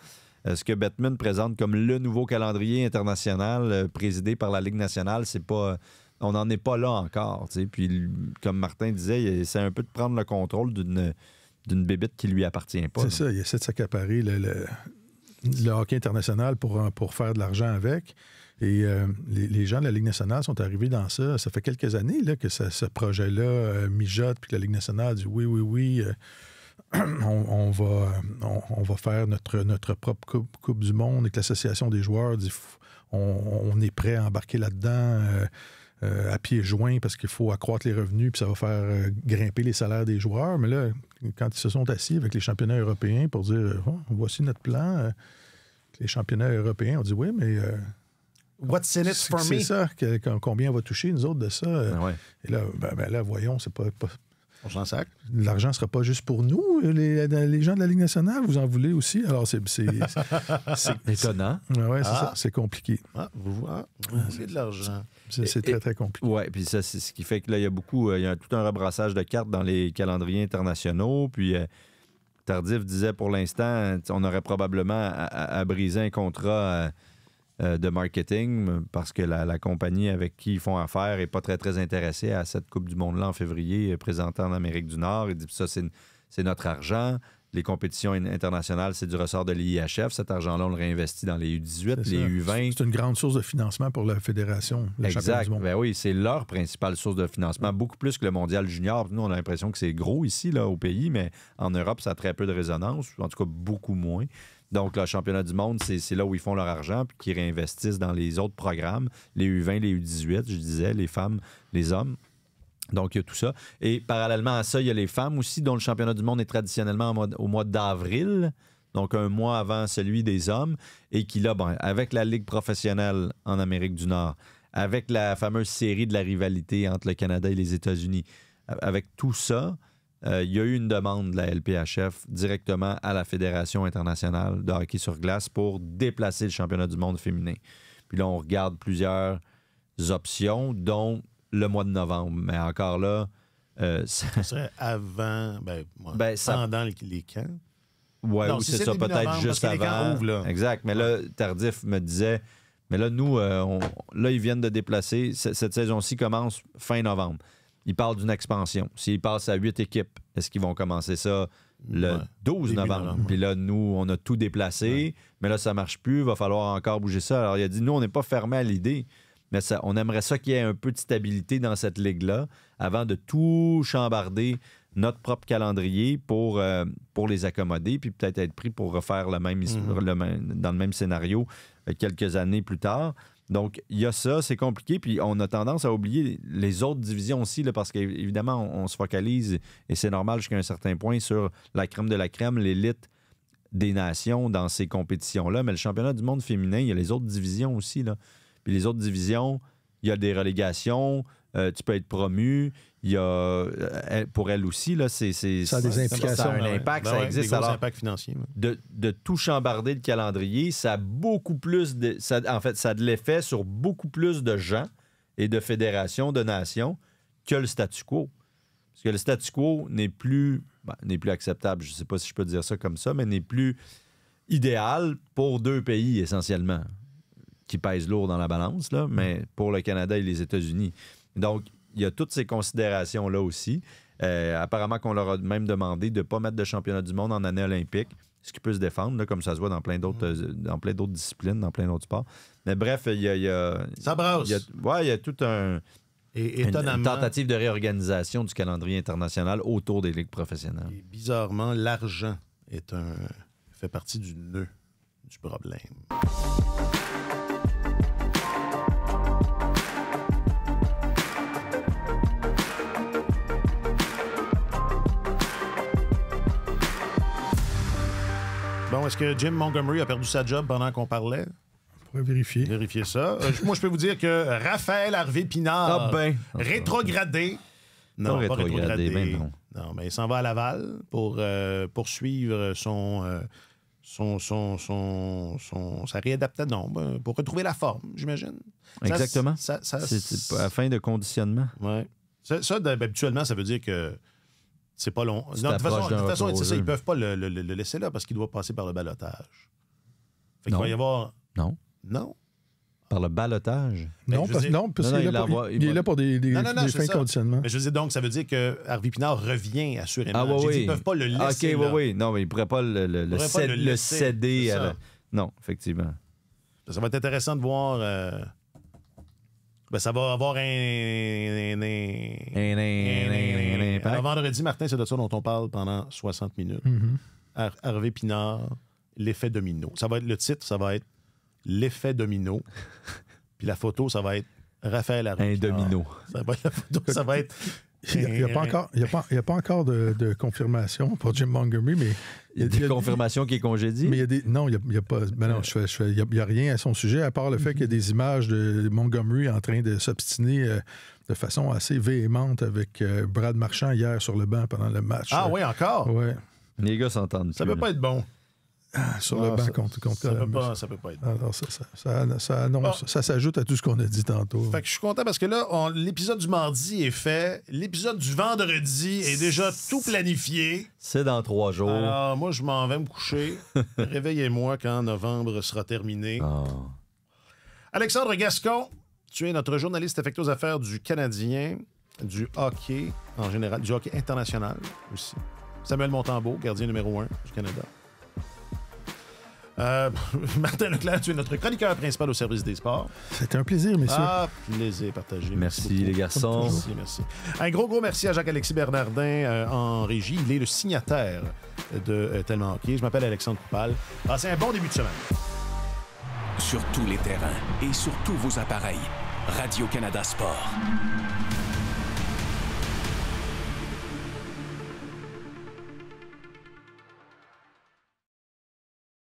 ce que Bettman présente comme le nouveau calendrier international présidé par la Ligue nationale, c'est pas... on n'en est pas là encore. T'sais. Puis, comme Martin disait, il essaie un peu de prendre le contrôle d'une bébite qui ne lui appartient pas. C'est ça, il essaie de s'accaparer le hockey international pour faire de l'argent avec. Et les gens de la Ligue nationale sont arrivés dans ça. Ça fait quelques années là, que ce projet-là mijote, puis que la Ligue nationale dit oui, on va faire notre propre coupe du Monde, et que l'Association des joueurs dit on est prêt à embarquer là-dedans à pieds joints parce qu'il faut accroître les revenus puis ça va faire grimper les salaires des joueurs. Mais là, quand ils se sont assis avec les championnats européens pour dire voici notre plan, les championnats européens ont dit oui, mais what's in it for me? C'est ça, combien on va toucher nous autres de ça. Ouais. Et là, là, voyons, c'est pas On s'en sac. L'argent ne sera pas juste pour nous, les gens de la Ligue nationale, vous en voulez aussi. Alors, c'est étonnant. Oui, c'est ça. C'est compliqué. C'est de l'argent. C'est très, très compliqué. Oui, puis ça, c'est ce qui fait que là, il y a tout un rebrassage de cartes dans les calendriers internationaux. Puis Tardif disait pour l'instant, on aurait probablement à briser un contrat de marketing parce que la compagnie avec qui ils font affaire n'est pas très, très intéressée à cette Coupe du Monde-là en février présentée en Amérique du Nord. Il dit ça, c'est notre argent. Les compétitions internationales, c'est du ressort de l'IHF. Cet argent-là, on le réinvestit dans les U18, les U20. C'est une grande source de financement pour la fédération. Exact. Ben oui, c'est leur principale source de financement, beaucoup plus que le mondial junior. Nous, on a l'impression que c'est gros ici, là, au pays, mais en Europe, ça a très peu de résonance, en tout cas beaucoup moins. Donc, le championnat du monde, c'est là où ils font leur argent puis qu'ils réinvestissent dans les autres programmes, les U20, les U18, je disais, les femmes, les hommes. Donc, il y a tout ça. Et parallèlement à ça, il y a les femmes aussi, dont le championnat du monde est traditionnellement au mois d'avril, donc un mois avant celui des hommes, et qui, là, avec la Ligue professionnelle en Amérique du Nord, avec la fameuse série de la rivalité entre le Canada et les États-Unis, avec tout ça, il y a eu une demande de la LPHF directement à la Fédération internationale de hockey sur glace pour déplacer le championnat du monde féminin. Puis là, on regarde plusieurs options, dont le mois de novembre. Mais encore là... ça serait avant... pendant les camps. Oui, ou c'est ça, peut-être juste avant. Ouvrent, exact. Mais là, Tardif me disait... Mais là, nous, là, ils viennent de déplacer. Cette saison-ci commence fin novembre. Ils parlent d'une expansion. S'ils passent à 8 équipes, est-ce qu'ils vont commencer ça le 12 novembre? Puis là, nous, on a tout déplacé, mais là, ça ne marche plus. Il va falloir encore bouger ça. Alors, il a dit, nous, on n'est pas fermé à l'idée, mais on aimerait ça qu'il y ait un peu de stabilité dans cette ligue-là avant de tout chambarder notre propre calendrier pour les accommoder, puis peut-être être pris pour refaire dans le même scénario quelques années plus tard. Donc, il y a ça, c'est compliqué, puis on a tendance à oublier les autres divisions aussi, là, parce qu'évidemment, on se focalise, et c'est normal jusqu'à un certain point, sur la crème de la crème, l'élite des nations dans ces compétitions-là. Mais le championnat du monde féminin, il y a les autres divisions aussi, là. Puis les autres divisions, il y a des relégations, tu peux être promu, il y a, pour elle aussi, là, ça a des implications. Ça a un impact, ça existe. Des gros alors, impacts financiers. De tout chambarder le calendrier, ça a beaucoup plus ça a de l'effet sur beaucoup plus de gens et de fédérations, de nations que le statu quo. Parce que le statu quo n'est plus acceptable, je ne sais pas si je peux dire ça comme ça, mais n'est plus idéal pour 2 pays essentiellement, qui pèsent lourd dans la balance, là, mais pour le Canada et les États-Unis. Donc, il y a toutes ces considérations-là aussi. Apparemment qu'on leur a même demandé de ne pas mettre de championnat du monde en année olympique. ce qui peut se défendre, là, comme ça se voit dans plein d'autres disciplines, dans plein d'autres sports. Mais bref, il y a... Ça brasse. Il y a tout un... Une tentative de réorganisation du calendrier international autour des ligues professionnelles. Et bizarrement, l'argent fait partie du nœud du problème. Bon, est-ce que Jim Montgomery a perdu sa job pendant qu'on parlait? On pourrait vérifier. Vérifier ça. Moi, je peux vous dire que Raphaël Harvey-Pinard, rétrogradé. Non, pas rétrogradé. Ben non. Non, mais il s'en va à Laval pour poursuivre sa réadaptation. Pour retrouver la forme, j'imagine. Exactement. C'est à fin de conditionnement. Oui. Ça, habituellement, ça veut dire que c'est pas long. Non, de toute façon, c'est ça, ils ne peuvent pas le laisser là parce qu'il doit passer par le ballottage. Fait qu'il va y avoir... Non. Par le ballottage? Non, parce qu'il est là pour des fins de conditionnement. Mais je veux dire, donc, ça veut dire que Harvey-Pinard revient assurément. Ils ne peuvent pas le laisser là. Oui. Non, mais ils ne pourraient pas le céder. Non, effectivement. Ça va être intéressant de voir... ça va avoir un vendredi, Martin, c'est de ça dont on parle pendant 60 minutes. Harvey-Pinard, l'effet domino. Le titre, ça va être l'effet domino. Puis la photo, ça va être Raphaël Harvey. Un domino. Ça va être la photo, ça va être... Il n'y a pas encore de confirmation pour Jim Montgomery, mais... Il y a des confirmations qui est congédié? Mais non, il n'y a pas... Ben non, il n'y a rien à son sujet, à part le fait qu'il y a des images de Montgomery en train de s'obstiner de façon assez véhémente avec Brad Marchand hier sur le banc pendant le match. Ah oui, encore? Ouais. Les gars s'entendent. Ça ne peut pas être bon. Sur le banc contre ça peut pas être. Alors, ça s'ajoute à tout ce qu'on a dit tantôt. Fait que je suis content parce que là, l'épisode du mardi est fait. L'épisode du vendredi est déjà tout planifié. C'est dans 3 jours. Alors, moi, je m'en vais me coucher. Réveillez-moi quand novembre sera terminé. Alexandre Gascon, tu es notre journaliste affecté aux affaires du Canadien, du hockey en général, du hockey international aussi. Samuel Montembeault, gardien numéro 1 du Canada. Martin Leclerc, tu es notre chroniqueur principal au service des sports. C'était un plaisir, messieurs. Plaisir partagé. Merci les garçons. Merci. Un gros merci à Jacques-Alexis Bernardin en régie. Il est le signataire de Tellement Hockey. Je m'appelle Alexandre Coupal. Passez un bon début de semaine. Sur tous les terrains et sur tous vos appareils, Radio-Canada Sport.